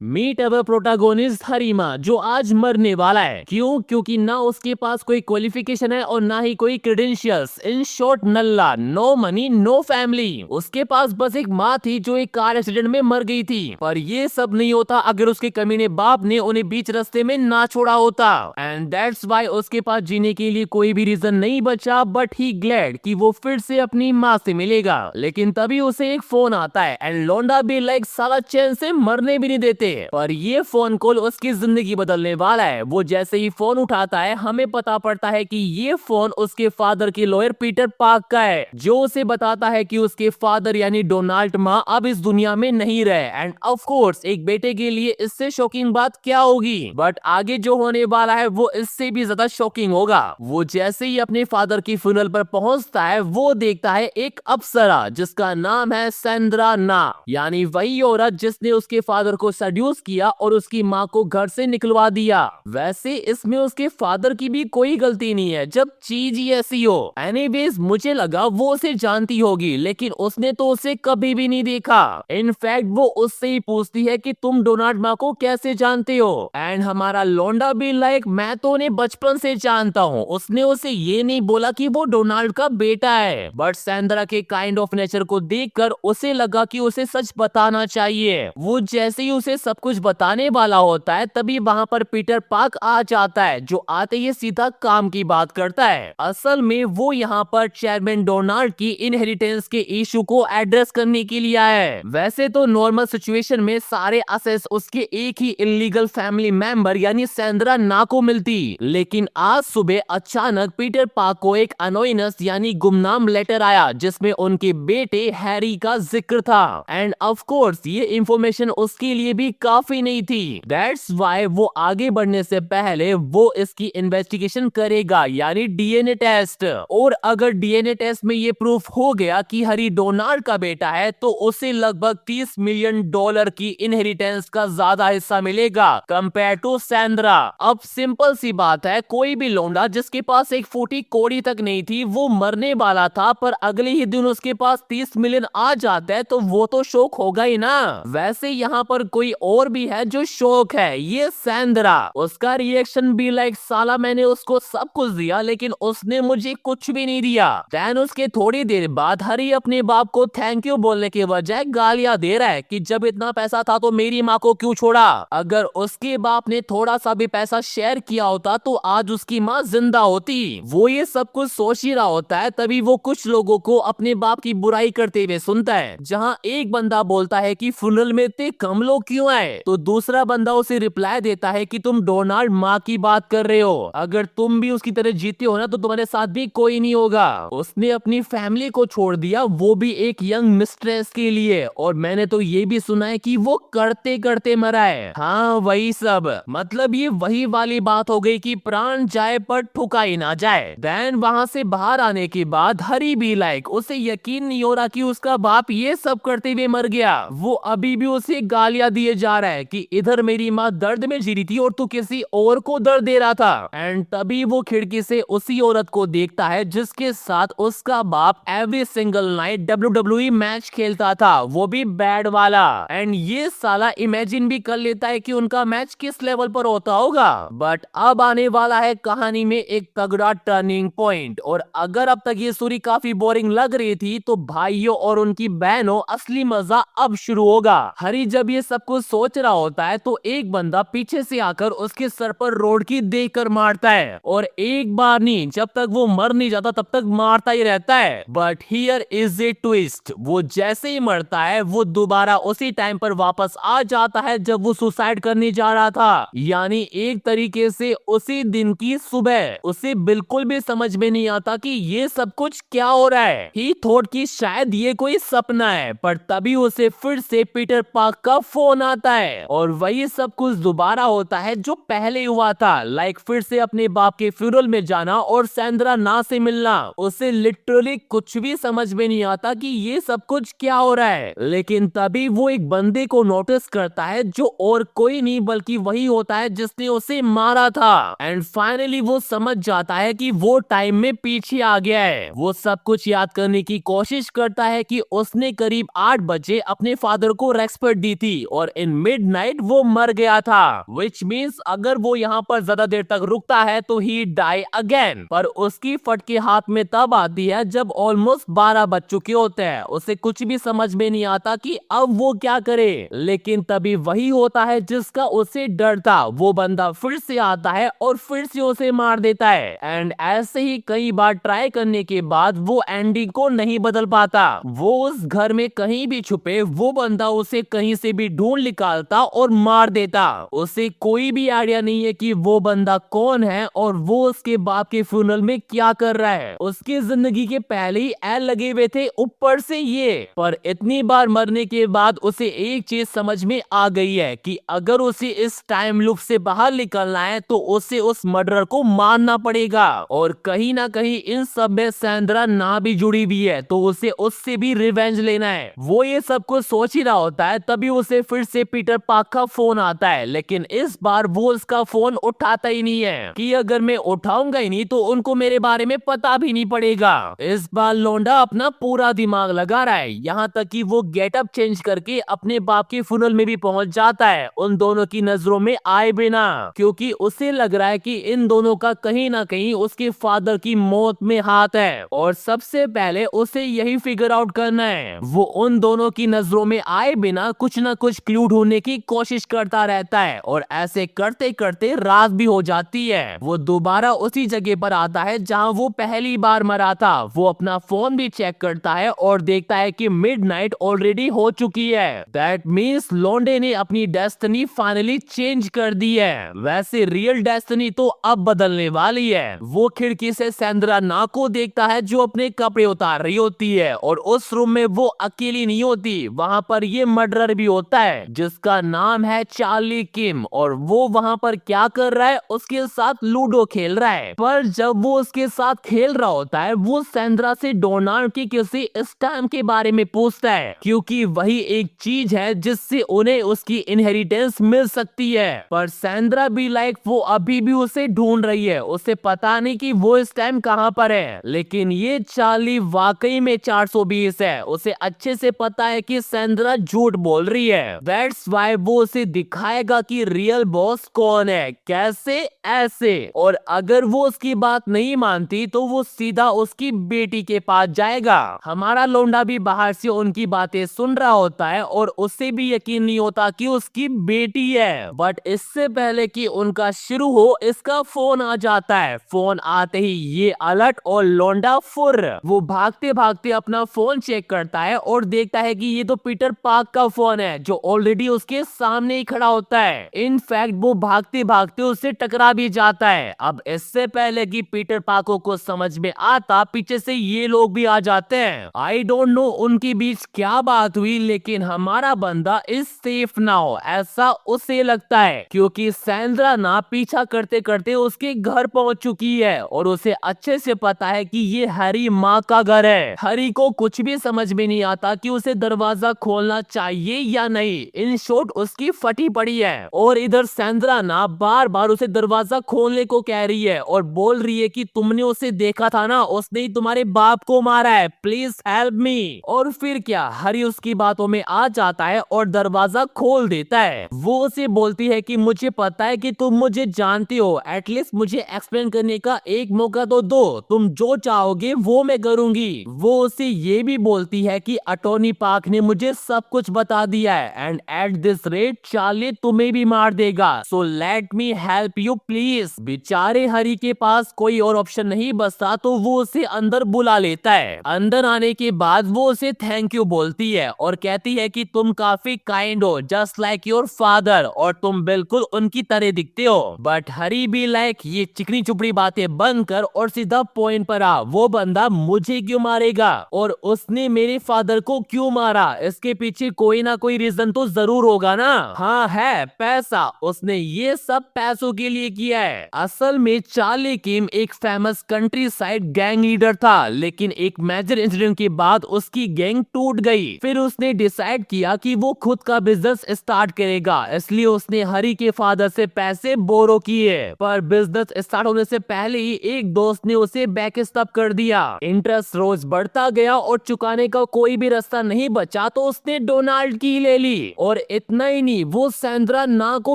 Meet अवर protagonist हरीमा, जो आज मरने वाला है। क्यों? क्योंकि ना उसके पास कोई क्वालिफिकेशन है और ना ही कोई क्रेडेंशियल्स। इन शॉर्ट, नल्ला, नो मनी, नो फैमिली। उसके पास बस एक माँ थी जो एक कार एक्सीडेंट में मर गई थी। पर ये सब नहीं होता अगर उसके कमीने बाप ने उन्हें बीच रास्ते में ना छोड़ा होता। एंड दैट्स व्हाई उसके पास जीने के लिए कोई भी रीजन नहीं बचा, बट ही ग्लैड कि वो फिर से अपनी माँ से मिलेगा। लेकिन तभी उसे एक फोन आता है एंड लोंडा भी लाइक साला चैन से मरने भी नहीं देते। पर ये फोन कॉल उसकी जिंदगी बदलने वाला है। वो जैसे ही फोन उठाता है, हमें पता पड़ता है कि ये फोन उसके फादर के लॉयर पीटर पार्क का है, जो उसे बताता है कि उसके फादर यानी डोनाल्ड माँ अब इस दुनिया में नहीं रहे। एंड ऑफ कोर्स एक बेटे के लिए इससे शॉकिंग बात क्या होगी, बट आगे जो होने वाला है वो इससे भी ज्यादा शॉकिंग होगा। वो जैसे ही अपने फादर की फ्यूनरल पर पहुंचता है, वो देखता है एक अप्सरा जिसका नाम है सेंद्रा ना, यानी वही औरत जिसने उसके फादर को सेड्यूस किया और उसकी माँ को घर से निकलवा दिया। वैसे इसमें उसके फादर की भी कोई गलती नहीं है जब चीज ही ऐसी हो। एनीवेज मुझे लगा वो उसे जानती होगी, लेकिन उसने तो उसे कभी भी नहीं देखा। इनफैक्ट वो उससे ही पूछती है कि तुम डोनाल्ड माँ को कैसे जानते हो। एंड हमारा लोंडा भी लाइक मैं तो उन्हें बचपन से जानता हूँ। उसने उसे ये नहीं बोला कि वो डोनाल्ड का बेटा है, बट सैंड्रा के काइंड ऑफ नेचर को देखकर उसे लगा कि उसे सच बताना चाहिए। वो जैसे ही उसे सब कुछ बताने वाला होता है, तभी वहाँ पर पीटर पार्क आ जाता है, जो आते ही सीधा काम की बात करता है। असल में वो यहाँ पर चेयरमैन डोनाल्ड की इनहेरिटेंस के इशू को एड्रेस करने के लिए आया है। वैसे तो नॉर्मल सिचुएशन में सारे असेस उसके एक ही इलीगल फैमिली मेंबर यानी सेंद्रा ना को मिलती, लेकिन आज सुबह अचानक पीटर पार्क को एक अनोइनस यानी गुमनाम लेटर आया, जिसमें उनके बेटे हैरी का जिक्र था। एंड ऑफ कोर्स ये इंफॉर्मेशन उसके लिए भी काफी नहीं थी। दैट्स व्हाई वो आगे बढ़ने से पहले वो इसकी इन्वेस्टिगेशन करेगा, यानी डीएनए टेस्ट। और अगर डीएनए टेस्ट में ये प्रूफ हो गया कि हैरी डोनाल्ड का बेटा है, तो उसे लगभग $30 मिलियन की इनहेरिटेंस का ज्यादा हिस्सा मिलेगा कंपेयर टू सैंड्रा। अब सिंपल सी बात है, कोई भी लौंडा जिसके पास एक फूटी कोड़ी तक नहीं थी वो मरने वाला था, पर अगले ही दिन उसके पास 30 मिलियन आ जाता है तो वो तो शौक होगा ही ना। वैसे यहाँ पर कोई और भी है जो शौक है, ये सैंड्रा। उसका रिएक्शन भी लाइक साला मैंने उसको सब कुछ दिया लेकिन उसने मुझे कुछ भी नहीं दिया। देन उसके थोड़ी देर बाद हरी अपने बाप को थैंक यू बोलने के बजाय गालियां दे रहा है कि जब इतना पैसा था तो मेरी माँ को क्यों छोड़ा। अगर उसके बाप ने थोड़ा सा भी पैसा शेयर किया होता तो आज उसकी माँ जिंदा होती। वो ये सब कुछ सोच ही रहा होता है, तभी वो कुछ लोगों को अपने बाप की बुराई करते हुए सुनता है। जहाँ एक बंदा बोलता है कि फुनरल में इतने कम लोग क्यों आए, तो दूसरा बंदा उसे रिप्लाई देता है कि तुम डोनाल्ड माँ की बात कर रहे हो, अगर तुम भी उसकी तरह जीते हो ना तो तुम्हारे साथ भी कोई नहीं होगा। उसने अपनी फैमिली को छोड़ दिया, वो भी एक यंग मिस्ट्रेस के लिए, और मैंने तो ये भी सुना है कि वो करते करते मरा है। हाँ वही सब, मतलब ये वही वाली बात हो गई कि प्राण जाए पर ठुकाई ना जाए। देन वहां से बाहर आने के बाद हरी भी लाइक उसे यकीन नहीं हो रहा कि उसका बाप ये सब करते हुए मर गया। वो अभी भी उसे गालियां दिए जा रहा है कि इधर मेरी माँ दर्द में जी रही थी और तू किसी और को दर्द दे रहा था। एंड तभी वो खिड़की से उसी औरत को देखता है जिसके साथ उसका बाप every single night WWE match खेलता था, वो भी बैड वाला। एंड ये साला इमेजिन भी कर लेता है कि उनका मैच किस लेवल पर होता होगा। बट अब आने वाला है कहानी में एक तगड़ा टर्निंग पॉइंट, और अगर अब तक ये स्टोरी काफी बोरिंग लग रही थी तो भाइयों और उनकी बहनों असली मजा अब शुरू होगा। हरी जब ये सब कुछ सोच रहा होता है तो एक बंदा पीछे से आकर उसके सर पर रोड की देकर मारता है, और एक बार नहीं, जब तक वो मर नहीं जाता तब तक मारता ही रहता है। But here is a twist, वो जैसे ही मरता है वो दोबारा उसी टाइम पर वापस आ जाता है जब वो सुसाइड करने जा रहा था, यानी एक तरीके से उसी दिन की सुबह। उसे बिल्कुल भी समझ में नहीं आता कि ये सब कुछ क्या हो रहा है। ही थॉट कि शायद ये कोई सपना है, पर तभी उसे फिर से पीटर पार्क का फोन आता है और वही सब कुछ दोबारा होता है जो पहले हुआ था। लाइक फिर से अपने बाप के फ्यूनरल में जाना और सैंड्रा ना से मिलना। उसे लिटरली कुछ भी समझ में नहीं आता कि ये सब कुछ क्या हो रहा है। लेकिन तभी वो एक बंदे को नोटिस करता है जो और कोई नहीं बल्कि वही होता है जिसने उसे मारा था। एंड फाइनली वो समझ जाता है कि वो टाइम में पीछे आ गया है। वो सब कुछ याद करने की कोशिश करता है कि उसने करीब 8 बजे अपने फादर को रेस्पेक्ट दी थी, और लेकिन मिडनाइट वो मर गया था, विच मीन्स अगर वो यहाँ पर ज्यादा देर तक रुकता है तो ही डाई अगेन। पर उसकी फटके हाथ में तब आती है जब ऑलमोस्ट 12 बज चुके होते हैं। उसे कुछ भी समझ में नहीं आता कि अब वो क्या करे, लेकिन तभी वही होता है जिसका उसे डर था। वो बंदा फिर से आता है और फिर से उसे मार देता है। एंड ऐसे ही कई बार ट्राई करने के बाद वो एंडी को नहीं बदल पाता। वो उस घर में कहीं भी छुपे वो बंदा उसे कहीं से भी ढूंढ निकालता और मार देता। उसे कोई भी आइडिया नहीं है कि वो बंदा कौन है और वो उसके बाप के फ्यूनरल में क्या कर रहा है। उसकी जिंदगी के पहले ही एल लगे हुए थे, ऊपर से ये। पर इतनी बार मरने के बाद उसे एक चीज समझ में आ गई है कि अगर उसे इस टाइम लूप से बाहर निकलना है तो उसे उस मर्डरर को मारना पड़ेगा। और कहीं ना कहीं इन सब में सैंड्रा ना भी जुड़ी हुई है, तो उसे उससे भी रिवेंज लेना है। वो ये सब कुछ सोच ही रहा होता है, तभी उसे फिर से पीटर पार्क का फोन आता है। लेकिन इस बार वो उसका फोन उठाता ही नहीं है कि अगर मैं उठाऊंगा ही नहीं तो उनको मेरे बारे में पता भी नहीं पड़ेगा। इस बार लोंडा अपना पूरा दिमाग लगा रहा है, यहाँ तक कि वो गेटअप चेंज करके अपने बाप के फुनल में भी पहुंच जाता है, उन दोनों की नजरों में आए बिना, क्योंकि उसे लग रहा है कि इन दोनों का कहीं ना कहीं उसके फादर की मौत में हाथ है। और सबसे पहले उसे यही फिगर आउट करना है। वो उन दोनों की नजरों में आए बिना कुछ ना कुछ क्लू ढूंढने की कोशिश करता रहता है और ऐसे करते करते रात भी हो जाती है। वो दोबारा उसी जगह पर आता है जहां वो पहली बार मरा था। वो अपना फोन भी चेक करता है और देखता है कि मिडनाइट ऑलरेडी हो चुकी है। दैट मीन्स लोंडे ने अपनी डेस्टिनी फाइनली चेंज कर दी है। वैसे रियल डेस्टिनी तो अब बदलने वाली है। वो खिड़की से सैंड्रा ना को देखता है जो अपने कपड़े उतार रही होती है और उस रूम में वो अकेली नहीं होती, वहाँ पर ये मर्डरर भी होता है जिसका नाम है चार्ली किम। और वो वहाँ पर क्या कर रहा है, उसके साथ लूडो खेल रहा है। पर जब वो उसके साथ खेल रहा होता है वो सैंड्रा से डोनाल्ड की किसी स्टैम्प के बारे में पूछता है, क्योंकि वही एक चीज है जिससे उन्हें उसकी इनहेरिटेंस मिल सकती है। पर सैंड्रा भी लाइक वो अभी भी उसे ढूंढ रही है, उसे पता नहीं कि वो इस टाइम कहाँ पर है। लेकिन ये चार्ली वाकई में 420 है, उसे अच्छे से पता है कि सैंड्रा झूठ बोल रही है। दैट्स व्हाई वो उसे दिखाएगा कि रियल बॉस कौन है, कैसे, ऐसे। और अगर वो उसकी बात नहीं मानती तो वो सीधा उसकी बेटी के पास जाएगा। हमारा लोंडा भी बाहर से उनकी बातें सुन रहा होता है और उसे भी यकीन नहीं होता कि उसकी बेटी है। बट इससे पहले कि उनका शुरू हो इसका फोन आ जाता है। फोन आते ही ये अलर्ट और लोंडा फुर। वो भागते भागते अपना फोन चेक करता है और देखता है कि ये तो पीटर पार्क का फोन है जो ऑलरेडी उसके सामने ही खड़ा होता है। इनफैक्ट वो भागते भागते उससे टकरा भी जाता है। अब इससे पहले कि पीटर पार्को को समझ में आता, पीछे से ये लोग भी आ जाते हैं। आई डोंट नो उनके बीच क्या बात हुई, लेकिन हमारा बंदा इज सेफ नाउ, ऐसा उसे लगता है, क्योंकि सैंड्रा ना पीछा करते करते उसके घर पहुंच चुकी है और उसे अच्छे से पता है कि ये हैरी माँ का घर है। हैरी को कुछ भी समझ में नहीं आता कि उसे दरवाजा खोलना चाहिए या नहीं। इन शॉर्ट उसकी फटी पड़ी है और इधर सैंड्रा ना बार बार उसे दरवाजा खोलने को कह रही है और बोल रही है कि तुमने उसे देखा था ना, उसने ही तुम्हारे बाप को मारा है, प्लीज हेल्प मी। और फिर क्या, हैरी उसकी बातों में आ जाता है और दरवाजा खोल देता है। वो उसे बोलती है कि मुझे पता है कि तुम मुझे जानती हो, एटलीस्ट मुझे एक्सप्लेन करने का एक मौका तो दो, तुम जो चाहोगे वो मैं करूंगी। वो उसे ये भी बोलती है कि अटॉर्नी पार्क ने मुझे सब कुछ बता दिया है and at this rate Charlie तुम्हें भी मार देगा, so let me help you please. बेचारे हैरी के पास कोई और ऑप्शन नहीं बचता तो वो उसे अंदर बुला लेता है। अंदर आने के बाद वो उसे थैंक यू बोलती है और कहती है कि तुम काफी काइंड हो, जस्ट लाइक योर फादर, और तुम बिल्कुल उनकी तरह दिखते हो। बट हैरी भी लाइक ये चिकनी चुपड़ी बातें बंद कर और सीधा पॉइंट पर आ, वो बंदा मुझे क्यों मारेगा और उसने मेरे फादर को क्यों मारा, इसके पीछे कोई ना कोई रीजन तो जरूर होगा ना। हाँ है, पैसा, उसने ये सब पैसों के लिए किया है। असल में चार्ली किम एक famous country side gang leader था, लेकिन एक मेजर इंसिडेंट के बाद उसकी गैंग टूट गई। फिर उसने डिसाइड किया कि वो खुद का बिजनेस स्टार्ट करेगा, इसलिए उसने हैरी के फादर से पैसे बोरो किए। पर बिजनेस स्टार्ट होने से पहले ही एक दोस्त ने उसे बैकस्टैप कर दिया। इंटरेस्ट रोज बढ़ता गया और चुकाने का कोई भी रास्ता नहीं बचा तो उसने डोनाल्ड की ले ली और और इतना ही नहीं, वो सैंड्रा ना को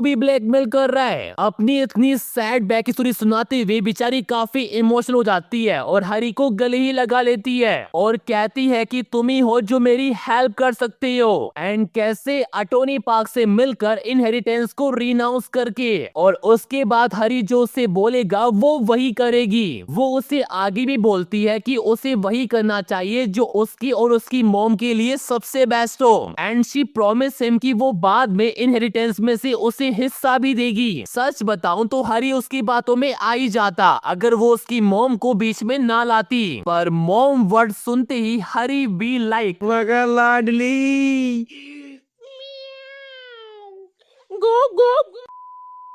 भी ब्लैकमेल कर रहा है। अपनी इतनी सैड बैक स्टोरी सुनाते हुए बेचारी काफी इमोशनल हो जाती है और हरी को गले ही लगा लेती है और कहती है कि तुम ही हो जो मेरी हेल्प कर सकते हो। एंड कैसे अटोनी पार्क से मिलकर इनहेरिटेंस को रिनाउंस करके, और उसके बाद हरी जो उसे बोलेगा वो वही करेगी। वो उसे आगे भी बोलती है कि उसे वही करना चाहिए जो उसकी और उसकी मॉम के लिए सबसे बेस्ट हो। एंड शी प्रॉमिस हिम कि वो बाद में इनहेरिटेंस में से उसे हिस्सा भी देगी। सच बताऊं तो हरी उसकी बातों में आ ही जाता अगर वो उसकी मॉम को बीच में ना लाती, पर मॉम वर्ड सुनते ही हरी बी लाइक मगर लाडली। गो गो।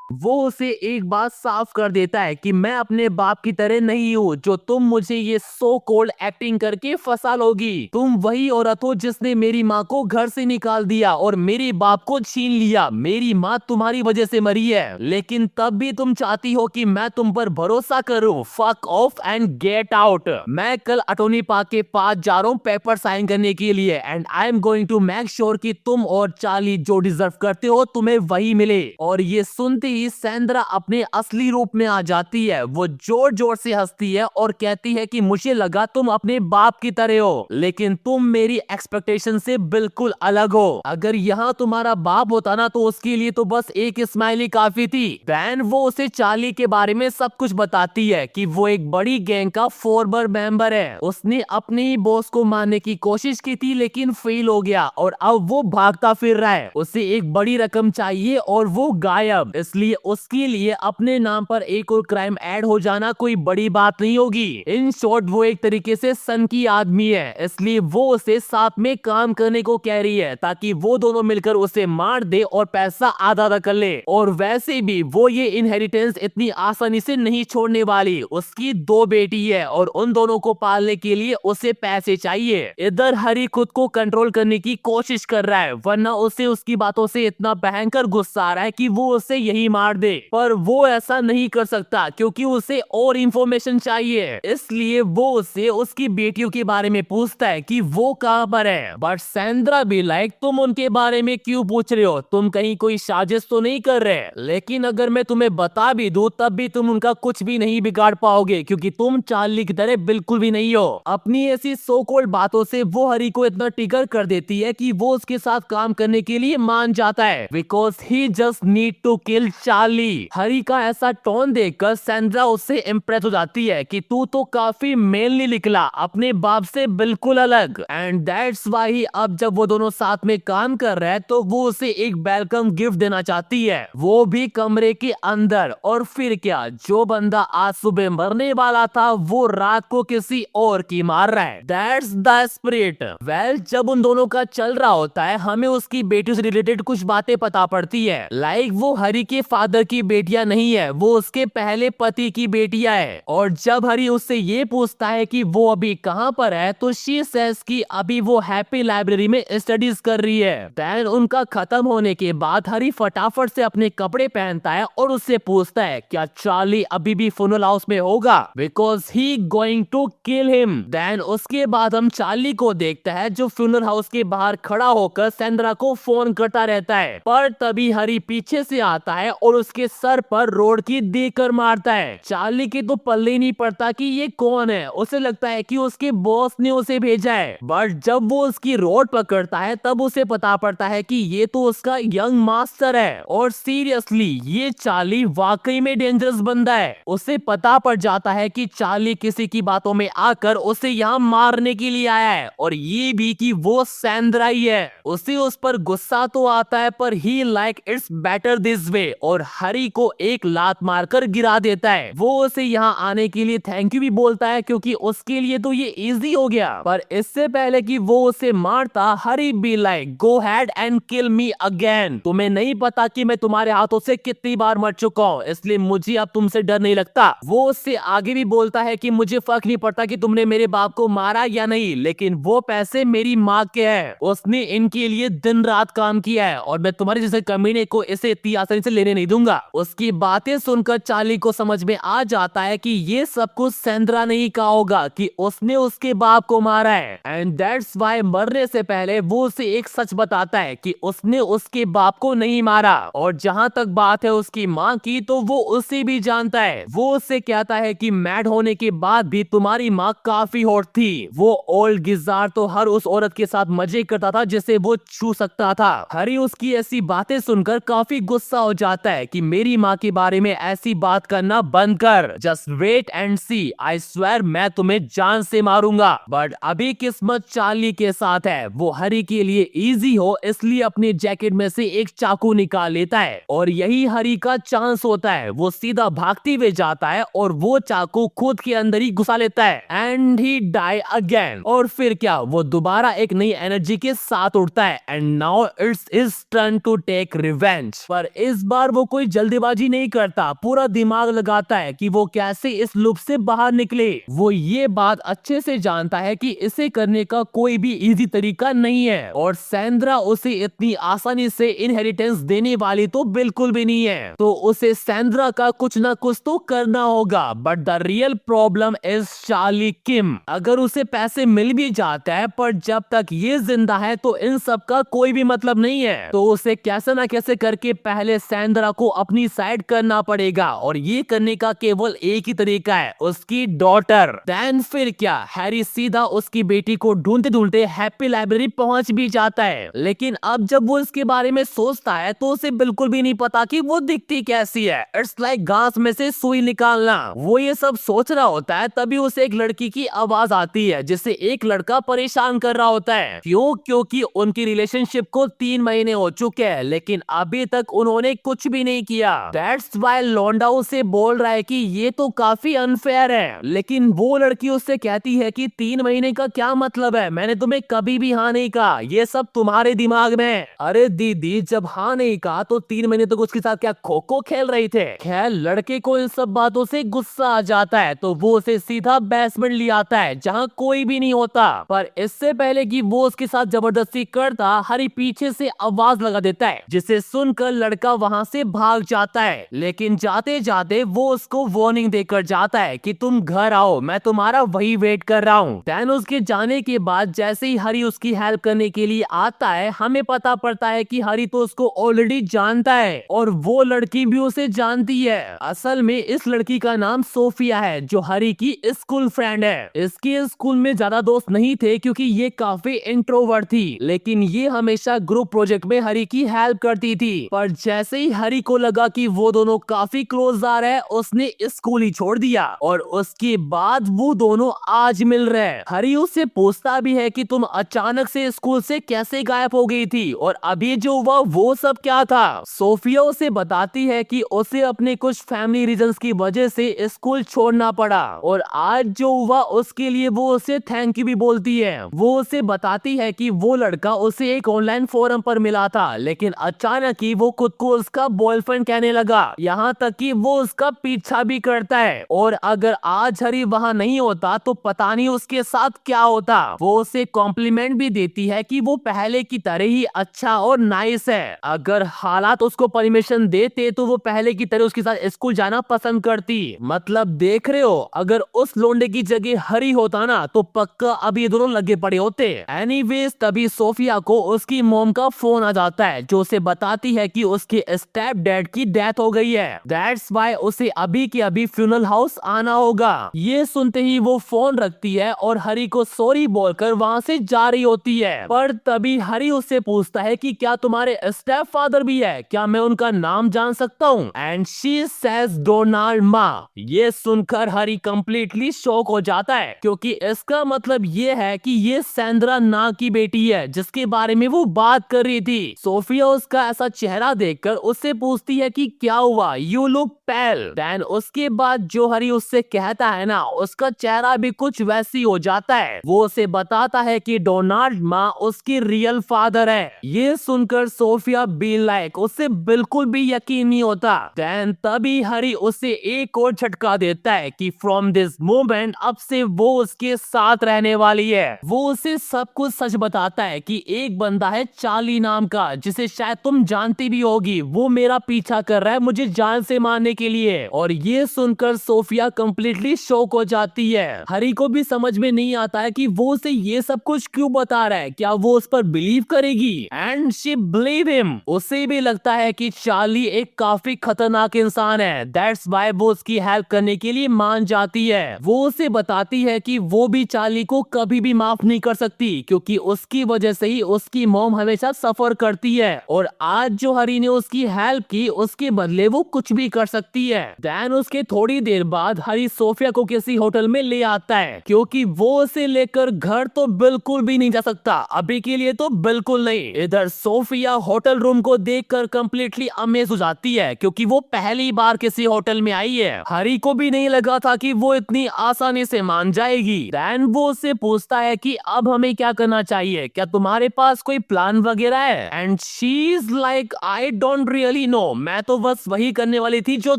वो उसे एक बात साफ कर देता है कि मैं अपने बाप की तरह नहीं हूँ जो तुम मुझे ये सो कोल्ड एक्टिंग करके फंसा लोगी। तुम वही औरत हो जिसने मेरी माँ को घर से निकाल दिया और मेरे बाप को छीन लिया। मेरी माँ तुम्हारी वजह से मरी है, लेकिन तब भी तुम चाहती हो कि मैं तुम पर भरोसा करूँ। Fuck off and get out. मैं कल अटोनी पार्क के पास जा रहा हूँ पेपर साइन करने के लिए and I am going to make sure कि तुम और चार्ली जो डिजर्व करते हो तुम्हें वही मिले। और ये सुनते ही सैंड्रा अपने असली रूप में आ जाती है। वो जोर जोर से हंसती है और कहती है कि मुझे लगा तुम अपने बाप की तरह हो, लेकिन तुम मेरी एक्सपेक्टेशन से बिल्कुल अलग हो। अगर यहाँ तुम्हारा बाप होता ना तो उसके लिए तो बस एक स्माइली काफी थी। देन वो उसे चार्ली के बारे में सब कुछ बताती है कि वो एक बड़ी गैंग का फॉर्मर मेंबर है। उसने अपने ही बॉस को मारने की कोशिश की थी लेकिन फेल हो गया और अब वो भागता फिर रहा है। उसे एक बड़ी रकम चाहिए और वो गायब, इसलिए उसके लिए अपने नाम पर एक और क्राइम ऐड हो जाना कोई बड़ी बात नहीं होगी। इन शॉर्ट वो एक तरीके से सन की आदमी है, इसलिए वो उसे साथ में काम करने को कह रही है ताकि वो दोनों मिलकर उसे मार दे और पैसा आधा आधा कर ले। और वैसे भी वो ये इनहेरिटेंस इतनी आसानी से नहीं छोड़ने वाली। उसकी 2 बेटी है और उन दोनों को पालने के लिए उसे पैसे चाहिए। इधर हरी खुद को कंट्रोल करने की कोशिश कर रहा है, वरना उसे उसकी बातों से इतना भयंकर गुस्सा आ रहा है कि वो उसे यही मार दे, पर वो ऐसा नहीं कर सकता क्योंकि उसे और इंफॉर्मेशन चाहिए। इसलिए वो उससे उसकी बेटियों के बारे में पूछता है कि वो कहां पर है। बट सैंड्रा भी लाइक तुम उनके बारे में क्यों पूछ रहे हो, तुम कहीं कोई साजिश तो नहीं कर रहे। लेकिन अगर मैं तुम्हें बता भी दूं तब भी तुम उनका कुछ भी नहीं बिगाड़ पाओगे क्योंकि तुम चार्ली की तरह बिल्कुल भी नहीं हो। अपनी ऐसी सो कॉल्ड बातों से वो हरी को इतना ट्रिगर कर देती है कि वो उसके साथ काम करने के लिए मान जाता है because he just need to kill Charlie. Hari का ऐसा टोन देखकर सैंड्रा उससे इम्प्रेस हो जाती है कि तू तो काफी मेनली निकला, अपने बाप से बिल्कुल अलग। एंड दैट्स व्हाई अब जब वो दोनों साथ में काम कर रहे हैं तो वो उसे एक वेलकम गिफ्ट देना चाहती है, वो भी कमरे के अंदर। और फिर क्या, जो बंदा आज सुबह मरने वाला था वो रात को किसी और की मार रहा है। That's the spirit. वेल, जब उन दोनों का चल रहा होता है हमें उसकी बेटी से रिलेटेड कुछ बातें पता पड़ती है। लाइक वो हरी के फादर की बेटियां नहीं है, वो उसके पहले पति की बेटियां है। और जब हरी उससे ये पूछता है कि वो अभी कहां पर है तो शी सेज कि अभी वो हैप्पी लाइब्रेरी में स्टडीज कर रही है। देन उनका खत्म होने के बाद हरी फटाफट से अपने कपड़े पहनता है और उससे पूछता है क्या चार्ली अभी भी फ्यूनरल हाउस में होगा because he going to kill him. Then उसके बाद हम चार्ली को देखता है जो फ्यूनरल हाउस के बाहर खड़ा होकर सैंड्रा को फोन करता रहता है, पर तभी हरी पीछे से आता है और उसके सर पर रोड की देकर मारता है। चार्ली के तो पल्ले नहीं पड़ता कि ये कौन है, उसे लगता है कि उसके बॉस ने उसे भेजा है। बट जब वो उसकी रोड पकड़ता है तब उसे पता पड़ता है कि ये तो उसका यंग मास्टर है। और सीरियसली ये चार्ली वाकई में डेंजरस बंदा है। उसे पता पड़ जाता है कि चार्ली किसी की बातों में आकर उसे यहाँ मारने के लिए आया है, और ये भी कि वो सैंड्रा ही है। उसे उस पर गुस्सा तो आता है पर he like it's better this way, और हरी को एक लात मारकर गिरा देता है। वो उसे यहाँ आने के लिए थैंक यू भी बोलता है क्योंकि उसके लिए तो ये इजी हो गया। पर इससे पहले कि वो उसे मारता Hari be like go head and kill me again. तुम्हें नहीं पता कि मैं तुम्हारे हाथों से कितनी बार मर चुका हूँ, इसलिए मुझे अब तुमसे डर नहीं लगता। वो उससे आगे भी बोलता है कि मुझे फर्क नहीं पड़ता कि तुमने मेरे बाप को मारा या नहीं, लेकिन वो पैसे मेरी माँ के हैं, उसने इनके लिए दिन रात काम किया है और मैं तुम्हारे जैसे कमीने को इसे इतनी आसानी से लेने नहीं नहीं दूंगा। उसकी बातें सुनकर चार्ली को समझ में आ जाता है कि ये सब कुछ सैंड्रा ने ही कहा होगा कि उसने उसके बाप को मारा है, एंड दैट्स वाई मरने से पहले वो उसे एक सच बताता है कि उसने उसके बाप को नहीं मारा। और जहाँ तक बात है उसकी माँ की, तो वो उसे भी जानता है। वो उससे कहता है कि मैड होने के बाद भी तुम्हारी माँ काफी हॉट थी। वो ओल्ड गिजार तो हर उस औरत के साथ मजे करता था जिसे वो छू सकता था। हरी उसकी ऐसी बातें सुनकर काफी गुस्सा हो जाता है कि मेरी माँ के बारे में ऐसी बात करना बंद कर। Just wait and see, I swear मैं तुम्हें जान से मारूंगा। बट अभी किस्मत चार्ली के साथ है। वो हरी के लिए इजी हो इसलिए अपने जैकेट में से एक चाकू निकाल लेता है और यही हरी का चांस होता है। वो सीधा भागते हुए जाता है और वो चाकू खुद के अंदर ही घुसा लेता है एंड ही डाई अगेन। और फिर क्या, वो दोबारा एक नई एनर्जी के साथ उठता है and now it's his turn to take revenge. पर इस बार वो कोई जल्दीबाजी नहीं करता, पूरा दिमाग लगाता है कि वो कैसे इस लूप से बाहर निकले। वो ये बात अच्छे से जानता है कि इसे करने का कोई भी इजी तरीका नहीं है और सैंड्रा उसे इतनी आसानी से इनहेरिटेंस देने वाली तो बिल्कुल भी नहीं है। तो उसे सैंड्रा का कुछ ना कुछ तो करना होगा। But the real problem is Charlie Kim. अगर उसे पैसे मिल भी जाता है पर जब तक ये जिंदा है तो इन सब का कोई भी मतलब नहीं है। तो उसे कैसे ना कैसे करके पहले सैंड्रा को अपनी साइड करना पड़ेगा और ये करने का केवल एक ही तरीका है, उसकी डॉटर। देन फिर क्या, हैरी सीधा उसकी बेटी को ढूंढते ढूंढते हैप्पी लाइब्रेरी पहुंच भी जाता है। लेकिन अब जब वो इसके बारे में सोचता है तो उसे बिल्कुल भी नहीं पता कि वो दिखती कैसी है। इट्स लाइक घास में से सुई निकालना। वो ये सब सोच रहा होता है तभी उसे एक लड़की की आवाज आती है जिसे एक लड़का परेशान कर रहा होता है। क्यों? क्योंकि उनकी रिलेशनशिप को 3 महीने हो चुके हैं लेकिन अभी तक उन्होंने कुछ भी नहीं किया। दैट्स वाई लौंडा उसे बोल रहा है कि ये तो काफी अनफेयर है। लेकिन वो लड़की उससे कहती है कि 3 महीने का क्या मतलब है, मैंने तुम्हें कभी भी हाँ नहीं कहा, ये सब तुम्हारे दिमाग में है। अरे दीदी, जब हाँ नहीं कहा तो 3 महीने तक उसके साथ क्या खो खो खेल रही थे। खैर लड़के को इन सब बातों से गुस्सा आ जाता है तो वो उसे सीधा बेसमेंट ले आता है जहाँ कोई भी नहीं होता। पर इससे पहले कि वो उसके साथ जबरदस्ती करता, हरी पीछे से आवाज लगा देता है जिसे सुनकर लड़का वहाँ से भाग जाता है। लेकिन जाते जाते वो उसको वार्निंग देकर जाता है कि तुम घर आओ, मैं तुम्हारा वही वेट कर रहा हूँ। देन उसके जाने के बाद जैसे ही हरी उसकी हेल्प करने के लिए आता है, हमें पता पड़ता है कि हरी तो उसको ऑलरेडी जानता है और वो लड़की भी उसे जानती है। असल में इस लड़की का नाम सोफिया है जो हरी की स्कूल फ्रेंड है। इसके स्कूल में ज्यादा दोस्त नहीं थे क्योंकि ये काफी इंट्रोवर्ट थी, लेकिन ये हमेशा ग्रुप प्रोजेक्ट में हरी की हेल्प करती थी। पर जैसे ही हरी को लगा कि वो दोनों काफी क्लोज आ रहे हैं, उसने स्कूल ही छोड़ दिया और उसके बाद वो दोनों आज मिल रहे हैं। हरी उससे पूछता भी है कि तुम अचानक से स्कूल से कैसे गायब हो गई थी और अभी जो हुआ वो सब क्या था। सोफिया उसे बताती है कि उसे अपने कुछ फैमिली रीजंस की वजह से स्कूल छोड़ना पड़ा और आज जो हुआ उसके लिए वो उसे थैंक यू भी बोलती है। वो उसे बताती है कि वो लड़का उसे एक ऑनलाइन फोरम पर मिला था लेकिन अचानक ही वो खुद को उसका बॉयफ्रेंड कहने लगा, यहाँ तक कि वो उसका पीछा भी करता है और अगर आज हरी वहाँ नहीं होता तो पता नहीं उसके साथ क्या होता। वो उसे कॉम्प्लीमेंट भी देती है कि वो पहले की तरह ही अच्छा और नाइस है। अगर हालात उसको परमिशन देते तो वो पहले की तरह उसके साथ स्कूल जाना पसंद करती। मतलब देख रहे हो, अगर उस लोंडे की जगह हरी होता ना तो पक्का अब ये दोनों लगे पड़े होते। एनीवेज तभी सोफिया को उसकी मॉम का फोन आ जाता है जो उसे बताती है कि उसके स्टेप डैड की डेथ हो गई है। दैट्स वाई उसे अभी के अभी फ्यूनरल हाउस आना होगा। ये सुनते ही वो फोन रखती है और हरी को सॉरी बोलकर वहाँ से जा रही होती है। पर तभी हरी उससे पूछता है कि क्या तुम्हारे स्टेप फादर भी है, क्या मैं उनका नाम जान सकता हूँ? एंड शी सेज डोनाल्ड मा। ये सुनकर हरी कंप्लीटली शॉक हो जाता है क्योंकि इसका मतलब ये है कि ये सैंड्रा ना की बेटी है जिसके बारे में वो बात कर रही थी। सोफिया उसका ऐसा चेहरा देखकर उससे पूछती है कि क्या हुआ, यू लुक पेल। देन उसके बाद जो हरी उससे कहता है ना, उसका चेहरा भी कुछ वैसी हो जाता है। वो उसे बताता है कि डोनाल्ड माँ उसकी रियल फादर है। ये सुनकर सोफिया बी लाइक उससे बिल्कुल भी यकीन नहीं होता। देन तभी हरी उसे एक और झटका देता है कि फ्रॉम दिस मोमेंट अब से वो उसके साथ रहने वाली है। वो उसे सब कुछ सच बताता है कि एक बंदा है चार्ली नाम का जिसे शायद तुम जानती भी होगी, वो मेरा पीछा कर रहा है मुझे जान से मारने के लिए। और ये सुनकर सोफिया कंप्लीटली शॉक हो जाती है। हरी को भी समझ में नहीं आता है कि वो उसे ये सब कुछ क्यों बता रहा है, क्या वो उस पर बिलीव करेगी। And she believe him. उसे भी लगता है कि चार्ली एक काफी खतरनाक इंसान है, दैट्स व्हाई वो उसकी हेल्प करने के लिए मान जाती है। वो उसे बताती है कि वो भी चार्ली को कभी भी माफ नहीं कर सकती, क्योंकि उसकी वजह से ही उसकी मॉम हमेशा सफर करती है, और आज जो हरी ने उसकी हेल्प की उसके बदले वो कुछ भी कर सकती है। देन उसके थोड़ी देर बाद हरी सोफिया को किसी होटल में ले आता है, क्योंकि वो उसे लेकर घर तो बिल्कुल भी नहीं जा सकता, अभी के लिए तो बिल्कुल नहीं। इधर सोफिया होटल रूम को देखकर कंप्लीटली अमेज हो जाती है, क्योंकि वो पहली बार किसी होटल में आई है। हरी को भी नहीं लगा था कि वो इतनी आसानी से मान जाएगी। देन वो उससे पूछता है कि अब हमें क्या करना चाहिए, क्या तुम्हारे पास कोई प्लान वगैरह है। And she is like I don't really know, मैं तो बस वही करने वाली थी जो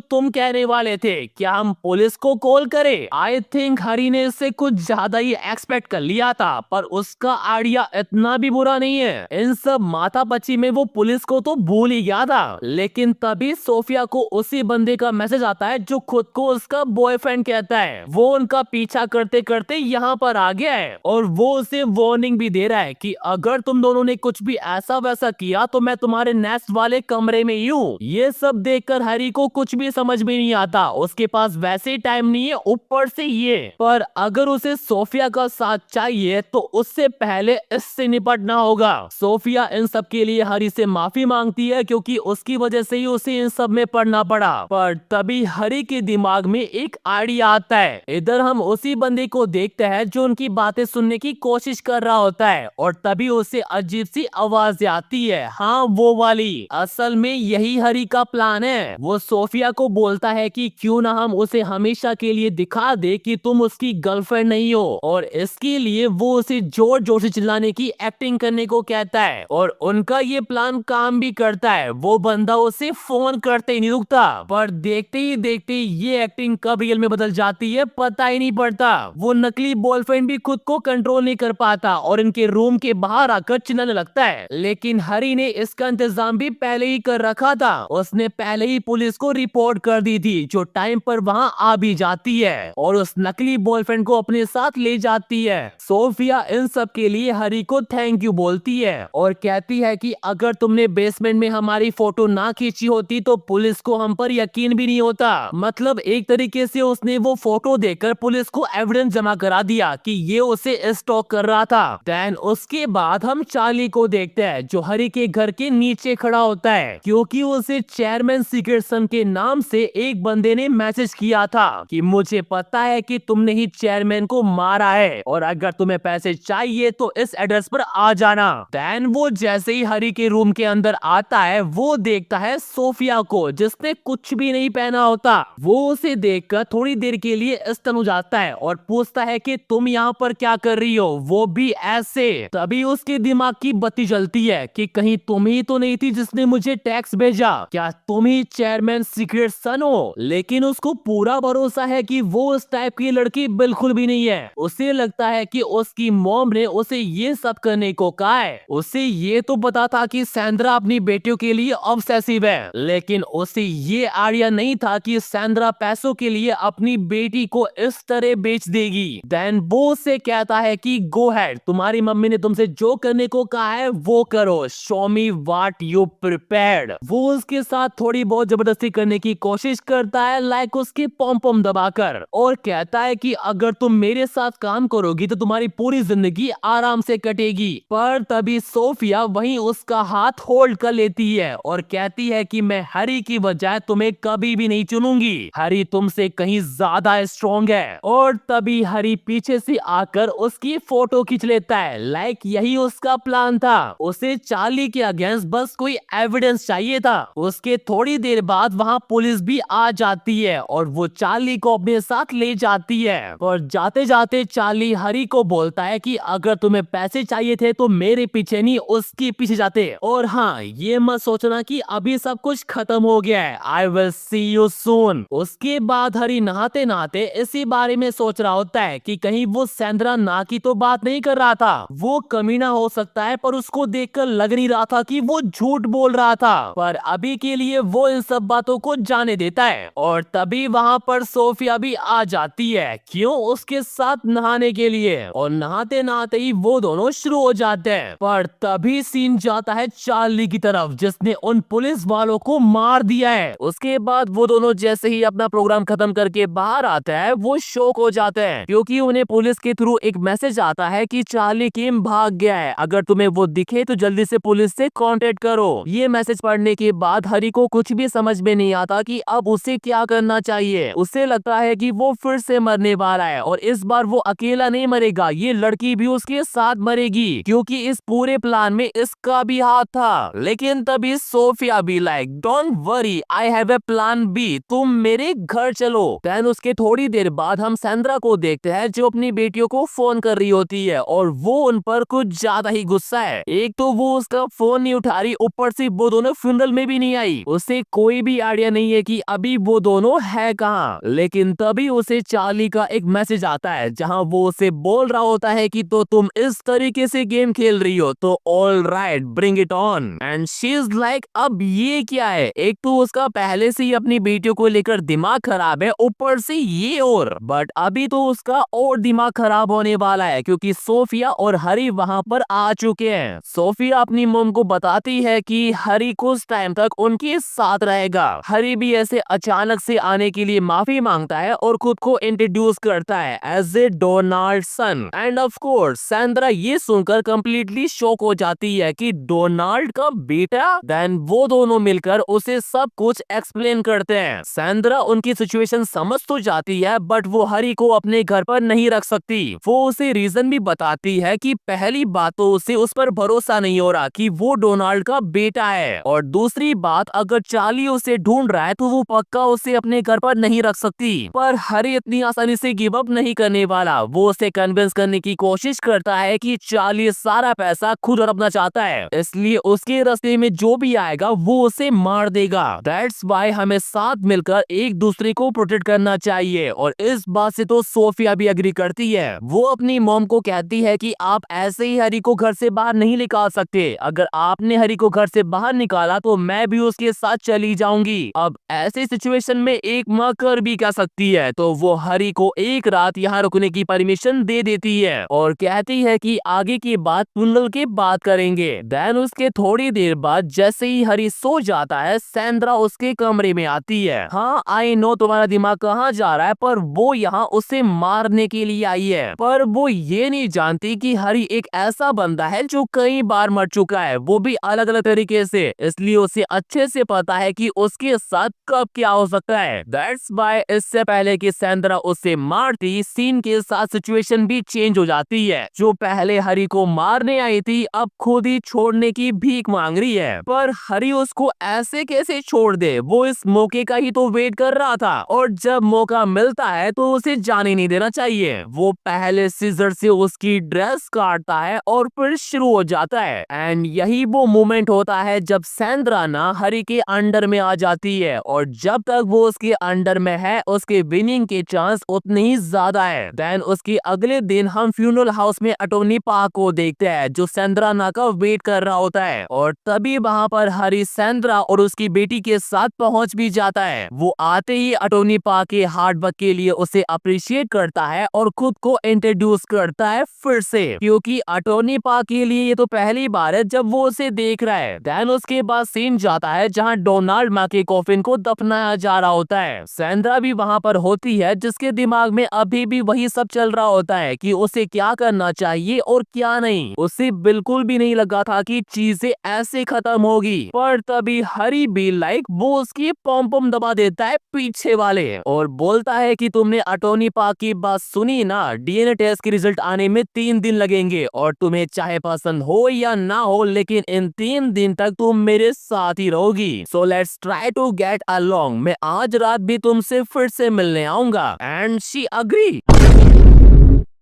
तुम कहने वाले थे, क्या हम पुलिस को कॉल करें। आई थिंक हरी ने इससे कुछ ज्यादा ही एक्सपेक्ट कर लिया था, पर उसका आइडिया इतना भी बुरा नहीं है। इन सब माथापच्ची में वो पुलिस को तो भूल ही गया था। लेकिन तभी सोफिया को उसी बंदे का मैसेज आता है जो खुद को उसका बॉयफ्रेंड कहता है। वो उनका पीछा करते करते यहाँ पर आ गया है, और वो उसे वार्निंग भी दे रहा है कि अगर तुम दोनों ने कुछ भी ऐसा वैसा किया तो मैं तुम्हारे नेस्ट वाले कमरे में ही हूँ। ये सब देखकर हरी को कुछ भी समझ में नहीं आता, उसके पास वैसे टाइम नहीं है ऊपर से ये। पर अगर उसे सोफिया का साथ चाहिए तो उससे पहले इससे निपटना होगा। सोफिया इन सब के लिए हरी से माफी मांगती है, क्योंकि उसकी वजह से ही उसे इन सब में पड़ना पड़ा। पर तभी हरी के दिमाग में एक आइडिया आता है। इधर हम उसी बंदे को देखते हैं जो उनकी बातें सुनने की कोशिश कर रहा होता है, और तभी उसे अजीब सी आवाज आती है, हाँ वो वाली। असल में यही हरी का प्लान है। वो सोफिया को बोलता है कि क्यों ना हम उसे हमेशा के लिए दिखा दे कि तुम उसकी गर्लफ्रेंड नहीं हो, और इसके लिए वो उसे जोर जोर से चिल्लाने की एक्टिंग करने को कहता है, और उनका ये प्लान काम भी करता है। वो बंदा उसे फोन करते ही नहीं रुकता, पर देखते ही देखते ये एक्टिंग कब रियल में बदल जाती है पता ही नहीं पड़ता। वो नकली बॉयफ्रेंड भी खुद को कंट्रोल नहीं कर पाता और इनके रूम के बाहर आकर चिल्लाने लगता है। लेकिन हरी ने इसका इंतजाम भी पहले ही कर रखा था, उसने पहले ही पुलिस को रिपोर्ट कर दी थी, जो टाइम पर वहाँ आ भी जाती है और उस नकली बॉयफ्रेंड को अपने साथ ले जाती है। सोफिया इन सब के लिए हरी को थैंक यू बोलती है और कहती है कि अगर तुमने बेसमेंट में हमारी फोटो ना खींची होती तो पुलिस को हम पर यकीन भी नहीं होता। मतलब एक तरीके से उसने वो फोटो देखकर पुलिस को एविडेंस जमा करा दिया कि ये उसे स्टॉक कर रहा था। देन उसके बाद हम चार्ली को देखते हैं, जो हरी के घर के नीचे खड़ा होता है, क्योंकि उसे चेयरमैन सीक्रेटसन के नाम से एक बंदे ने मैसेज किया था कि मुझे पता है कि तुमने ही चेयरमैन को मारा है, और अगर तुम्हें पैसे चाहिए तो इस एड्रेस पर आ जाना। देन वो जैसे ही हरी के रूम के अंदर आता है, वो देखता है सोफिया को, जिसने कुछ भी नहीं पहना होता। वो उसे देखकर थोड़ी देर के लिए स्तन हो जाता है और पूछता है कि तुम यहाँ पर क्या कर रही हो, वो भी ऐसे। तभी उसके दिमाग की बत्ती जलती है कि कहीं तुम ही तो नहीं थी जिसने मुझे टैक्स भेजा, क्या तुम ही चेयरमैन सीक्रेटसन हो। लेकिन उसको पूरा भरोसा है कि वो उस टाइप की लड़की बिल्कुल भी नहीं है। उसे लगता है कि उसकी मॉम ने उसे ये सब करने को कहा है। उसे ये तो पता था कि सैंड्रा अपनी बेटियों के लिए ऑब्सेसिव है, लेकिन उसे ये आइडिया नहीं था कि सैंड्रा पैसों के लिए अपनी बेटी को इस तरह बेच देगी। देन वो से कहता है कि गो हेड, तुम्हारी मम्मी ने तुमसे जो करने को कहा है वो करो, show me what you prepared. वो उसके साथ थोड़ी बहुत जबरदस्ती करने की कोशिश करता है, लाइक उसके पॉम पॉम दबाकर, और कहता है कि अगर तुम मेरे साथ काम करोगी तो तुम्हारी पूरी जिंदगी आराम से कटेगी। पर तभी सोफिया वहीं उसका हाथ होल्ड कर लेती है और कहती है कि मैं हरी की बजाय तुम्हें कभी भी नहीं चुनूंगी, हरी तुमसे कहीं ज्यादा स्ट्रॉन्ग है। और तभी हरी पीछे से आकर उसकी फोटो खींच लेता है, लाइक यही उसका प्लान था। उसे चार्ली के अगेंस्ट बस कोई एविडेंस चाहिए था। उसके थोड़ी देर बाद वहाँ पुलिस भी आ जाती है और वो चार्ली को अपने साथ ले जाती है। और जाते जाते चार्ली हरी को बोलता है कि अगर तुम्हें पैसे चाहिए थे तो मेरे पीछे नहीं उसके पीछे जाते। और हाँ, ये मत सोचना कि अभी सब कुछ खत्म हो गया है, I will see you soon. उसके बाद हरी नहाते नहाते इसी बारे में सोच रहा होता है कि कहीं वो सैंड्रा ना की तो बात नहीं कर रहा था, वो कमीना हो सकता है, पर उसको देखकर लग नहीं रहा था कि वो झूठ बोल रहा था। पर अभी के लिए वो इन सब बातों को जाने देता है और तभी वहाँ पर सोफिया भी आ जाती है। क्यों? उसके साथ नहाने के लिए। और नहाते नहाते ही वो दोनों शुरू हो जाते हैं। पर तभी सीन जाता है चार्ली की तरफ, जिसने उन पुलिस वालों को मार दिया है। उसके बाद वो दोनों जैसे ही अपना प्रोग्राम खत्म करके बाहर आता है, वो शॉक हो जाते हैं क्योंकि उन्हें पुलिस के थ्रू एक मैसेज आता है कि चार्ली किम भाग गया है। अगर तुम्हें वो दिखे तो जल्दी से पुलिस से कांटेक्ट करो। ये मैसेज पढ़ने के बाद हरी को कुछ भी समझ में नहीं आता कि अब उसे क्या करना चाहिए। उसे लगता है कि वो फिर से मरने वाला है और इस बार वो अकेला नहीं मरेगा, ये लड़की भी उसके साथ मरेगी क्योंकि इस पूरे प्लान में इसका भी हाथ था। लेकिन तभी सोफिया भी like don't worry, I have a plan B, तुम मेरे घर चलो। देन उसके थोड़ी देर बाद हम सैंड्रा को देखते हैं जो अपनी बेटियों को फोन कर रही होती है और वो उन पर कुछ ज्यादा ही गुस्सा है। एक तो वो उसका फोन नहीं उठा रही, ऊपर से वो दोनों फ्यूनरल में भी नहीं आई। उसे कोई भी आइडिया नहीं है कि अभी वो दोनों है कहाँ। लेकिन तभी उसे चार्ली का एक मैसेज आता है जहाँ वो उसे बोल रहा होता है कि तो तुम इस तरीके से गेम खेल रही हो तो all right, bring it on. And she is like अब ये क्या है? एक तो उसका पहले से ही अपनी बेटियों को लेकर दिमाग खराब है, ऊपर से ये और बट अभी तो उसका और दिमाग खराब होने वाला है क्योंकि सोफिया और हरी वहां पर आ चुके हैं। सोफिया अपनी मॉम को बताती है कि हरी कुछ टाइम तक उनके साथ रहेगा। हरी भी ऐसे अचानक से आने के लिए माफी मांगता है और खुद को इंट्रोड्यूस करता है as a Donaldson. And of course Sandra ये सुनकर कंप्लीटली शॉक हो जाती है कि डोनाल्ड का बेटा। देन वो दोनों मिलकर उसे सब कुछ एक्सप्लेन करते हैं। सैंड्रा उनकी सिचुएशन समझ तो जाती है बट वो हरी को अपने घर पर नहीं रख सकती। वो उसे रीजन भी बताती है कि पहली बात तो उसे उस पर भरोसा नहीं हो रहा कि वो डोनाल्ड का बेटा है और दूसरी बात अगर चार्ली उसे ढूंढ रहा है तो वो पक्का उसे अपने घर पर नहीं रख सकती। पर हरी इतनी आसानी से गिव अप नहीं करने वाला। वो उसे कन्विंस करने की कोशिश करता है कि चार्ली सारा पैसा खुद हड़पना चाहता है, इसलिए उसके रास्ते में जो भी आएगा वो उसे मार देगा। दैट्स व्हाई हमें साथ मिलकर एक दूसरे को प्रोटेक्ट करना चाहिए। और इस बात से तो सोफिया भी एग्री करती है। वो अपनी मॉम को कहती है कि आप ऐसे ही हरी को घर से बाहर नहीं निकाल सकते। अगर आपने हरी को घर से बाहर निकाला तो मैं भी उसके साथ चली जाऊंगी। अब ऐसे सिचुएशन में एक माँ कर भी क्या सकती है, तो वो हरी को एक रात यहाँ रुकने की परमिशन दे देती है और कहती है कि आगे की बात टनल के बाद करेंगे। देन उसके थोड़ी देर बाद जैसे ही हरी सो जाता है, सैंड्रा उसके कमरे में आती है। हाँ आई नो तुम्हारा दिमाग कहाँ जा रहा है, पर वो यहाँ उसे मारने के लिए आई है। पर वो ये नहीं जानती कि हरी एक ऐसा बंदा है जो कई बार मर चुका है, वो भी अलग अलग तरीके से। इसलिए उसे अच्छे से पता है कि उसके साथ कब क्या हो सकता है। दैट्स व्हाई इससे पहले कि सैंड्रा उसे मारती, सीन के साथ सिचुएशन भी चेंज हो जाती है। जो पहले हरी को मारने आई थी अब खुद ही छोड़ने की भीख मांग रही है। पर हरी उसको ऐसे कैसे छोड़ दे? वो इस मौके का ही तो वेट कर रहा था और जब मौका मिलता है तो उसे जाने नहीं देना चाहिए। वो पहले सीजर से उसकी ड्रेस काटता है और फिर शुरू हो जाता है। एंड यही वो मोमेंट होता है जब सैंड्रा ना हरी के अंडर में आ जाती है और जब तक वो उसके अंडर में है उसके विनिंग के चांस उतने ही ज्यादा है। देन उसके अगले दिन हम फ्यूनरल हाउस में अटोनी पार्क को देखते हैं जो सैंड्रा ना का वेट कर रहा होता है और तभी वहाँ पर हरी सैंड्रा और उसकी बेटी के साथ पहुंच भी जाता है। वो आते ही अटोनी पार्क के हार्ड वर्क के लिए उसे अप्रिशिएट करता है और खुद को इंट्रोड्यूस करता है फिर से, क्योंकि अटोनी पार्क के लिए ये तो पहली बार है जब वो उसे देख रहा है। देन उसके बाद सीन जाता है जहाँ डोनाल्ड माँ के कॉफिन को दफनाया जा रहा होता है। सैंड्रा भी वहाँ पर होती है जिसके दिमाग में अभी भी वही सब चल रहा होता है कि उसे क्या करना चाहिए और क्या नहीं। उसे बिल्कुल भी नहीं लगा था कि चीजें ऐसे खत्म होगी। पर तभी हरी भी लाइक वो उसकी पॉम पॉम दबा देता है पीछे वाले और बोलता है कि तुमने अटोनी पार्क की बात सुनी ना, डीएनए टेस्ट के रिजल्ट आने में 3 दिन लगेंगे और तुम्हें चाहे पसंद हो या ना हो लेकिन इन 3 दिन तक तुम मेरे साथ ही रहोगी। So let's try to get along. मैं आज रात भी तुमसे फिर से मिलने आऊंगा। And she agree.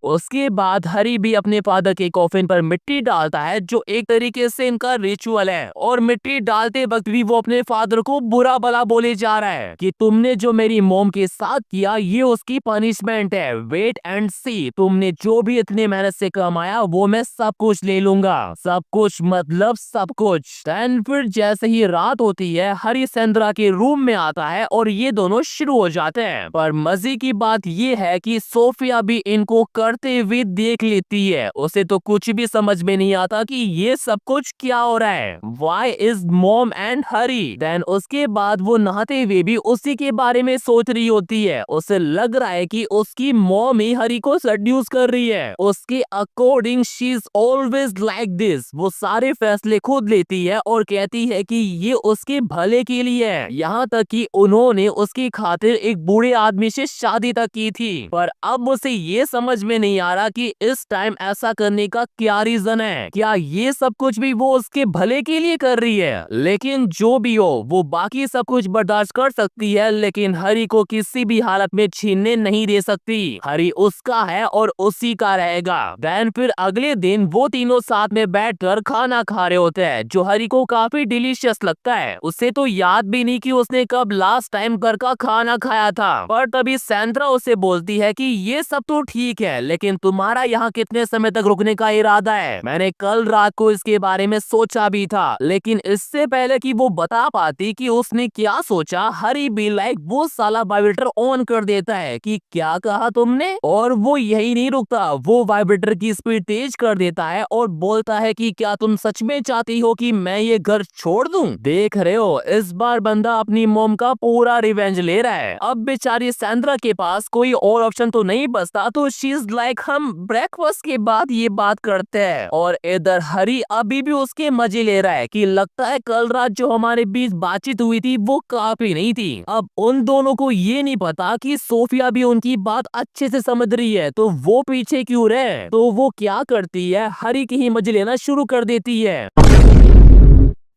उसके बाद हरी भी अपने फादर के कॉफिन पर मिट्टी डालता है, जो एक तरीके से इनका रिचुअल है। और मिट्टी डालते वक्त भी वो अपने फादर को बुरा भला बोले जा रहा है कि तुमने जो मेरी मॉम के साथ किया ये उसकी पनिशमेंट है, वेट एंड सी, तुमने जो भी इतने मेहनत से कमाया वो मैं सब कुछ ले लूंगा। सब कुछ मतलब सब कुछ। देन फिर जैसे ही रात होती है हरी सेंद्रा के रूम में आता है और ये दोनों शुरू हो जाते हैं। पर मजे की बात ये है कि सोफिया भी इनको करते हुए देख लेती है। उसे तो कुछ भी समझ में नहीं आता कि ये सब कुछ क्या हो रहा है। Why is mom and hurry? Then उसके बाद वो नहाते हुए भी उसी के बारे में सोच रही होती है। उसे लग रहा है कि उसकी मॉम ही हरी को सेड्यूस कर रही है। उसके according she is always like this. वो सारे फैसले खुद लेती है और कहती है कि ये उसके भले के लिए है। यहाँ तक कि उन्होंने उसकी खातिर एक बूढ़े आदमी से शादी तक की थी। पर अब उसे ये समझ में नहीं आ रहा कि इस टाइम ऐसा करने का क्या रीजन है। क्या ये सब कुछ भी वो उसके भले के लिए कर रही है? लेकिन जो भी हो वो बाकी सब कुछ बर्दाश्त कर सकती है, लेकिन हरी को किसी भी हालत में छीनने नहीं दे सकती। हरी उसका है और उसी का रहेगा। देन फिर अगले दिन वो तीनों साथ में बैठकर खाना खा रहे होते हैं, जो हरी को काफी डिलीशियस लगता है। उसे तो याद भी नहीं कि उसने कब लास्ट टाइम घर का खाना खाया था। पर तभी सेंड्रा उसे बोलती है कि ये सब तो ठीक है, लेकिन तुम्हारा यहाँ कितने समय तक रुकने का इरादा है? मैंने कल रात को इसके बारे में सोचा भी था। लेकिन इससे पहले कि वो बता पाती कि उसने क्या सोचा, हरी भी लाइक वो साला वाइब्रेटर ऑन कर देता है कि क्या कहा तुमने। और वो यही नहीं रुकता, वो वाइब्रेटर की स्पीड तेज कर देता है और बोलता है कि क्या तुम सच में चाहती हो कि मैं ये घर छोड़ दूं? देख रहे हो इस बार बंदा अपनी मॉम का पूरा रिवेंज ले रहा है। अब बेचारी सेंड्रा के पास कोई और ऑप्शन तो नहीं बचता, तो शी इज लाइक हम ब्रेकफास्ट के बाद ये बात करते हैं। और इधर हरी अभी भी उसके मजे ले रहा है कि लगता है कल रात जो हमारे बीच बातचीत हुई थी वो काफी नहीं थी। अब उन दोनों को ये नहीं पता कि सोफिया भी उनकी बात अच्छे से समझ रही है, तो वो पीछे क्यों रहे। तो वो क्या करती है, हरी की ही मजे लेना शुरू कर देती है।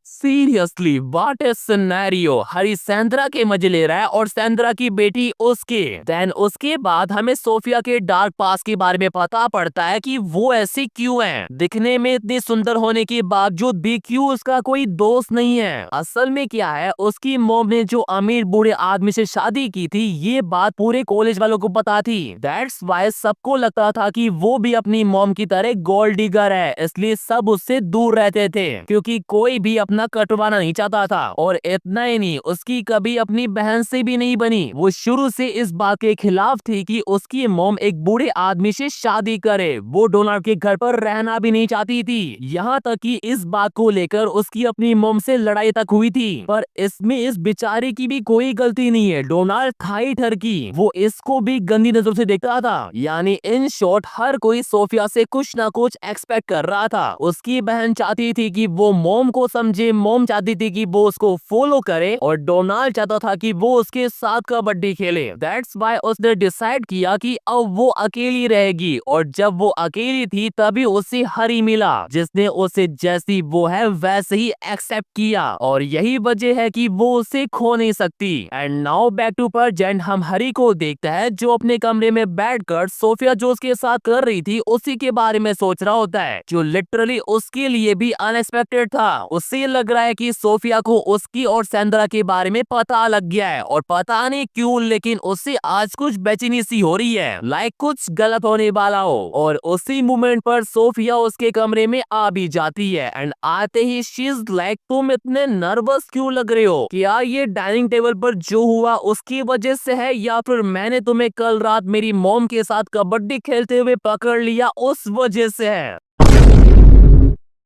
Seriously what A scenario. Hari Sandra के मजे ले रहा है और सेंड्रा की बेटी उसके। देन उसके बाद हमें सोफिया के डार्क पास के बारे में पता पड़ता है कि वो ऐसी क्यों है। दिखने में इतनी सुंदर होने के बावजूद भी क्यों उसका कोई दोस्त नहीं है। असल में क्या है, उसकी मॉम ने जो अमीर बूढ़े आदमी से शादी की थी ये बात पूरे कॉलेज वालों को पता थी। दैट्स वाई सबको लगता था कि वो भी अपनी मॉम की तरह गोल्ड डिगर है, इसलिए सब उससे दूर रहते थे, क्योंकि कोई भी अपना कटवाना नहीं चाहता था। और इतना ही नहीं, उसकी कभी अपनी बहन से भी नहीं बनी। वो शुरू से इस बात के खिलाफ थी कि उसकी मॉम एक बूढ़े आदमी से शादी करे। वो डोनाल्ड के घर पर रहना भी नहीं चाहती थी। यहाँ तक कि इस बात को लेकर उसकी अपनी मॉम से लड़ाई तक हुई थी। पर इसमें इस बेचारे की भी कोई गलती नहीं है। डोनाल्ड था ही ठरकी, वो इसको भी गंदी नजर से देखता था। यानी इन शॉर्ट हर कोई सोफिया से कुछ ना कुछ एक्सपेक्ट कर रहा था। उसकी बहन चाहती थी कि वो मॉम को समझे, मॉम चाहती थी कि वो उसको फॉलो करे, और डोनाल्ड चाहता था कि वो उसके साथ कबड्डी खेले। दैट्स व्हाई उसने डिसाइड किया कि अब वो अकेली रहेगी। और जब वो अकेली थी तभी उसे हरी मिला, जिसने उसे जैसी वो है वैसे ही एक्सेप्ट किया। और यही वजह है कि वो उसे खो नहीं सकती। And now back to present, हम हरी को देखते हैं जो अपने कमरे में बैठकर सोफिया जो उसके साथ कर रही थी उसी के बारे में सोच रहा होता है, जो लिटरली उसके लिए भी अनएक्सपेक्टेड था। उससे लग रहा है कि सोफिया को उसकी और सेंड्रा के बारे में पता लग गया है, और पता नहीं क्यों लेकिन उससे आज कुछ बेचैनी सी हो रही है, लाइक कुछ गलत होने वाला हो। और उसी मोमेंट पर सोफिया उसके कमरे में आ भी जाती है। एंड आते ही शी इज लाइक तुम इतने नर्वस क्यों लग रहे हो? क्या ये डाइनिंग टेबल पर जो हुआ उसकी वजह से है, या फिर मैंने तुम्हें कल रात मेरी मॉम के साथ कबड्डी खेलते हुए पकड़ लिया उस वजह से है?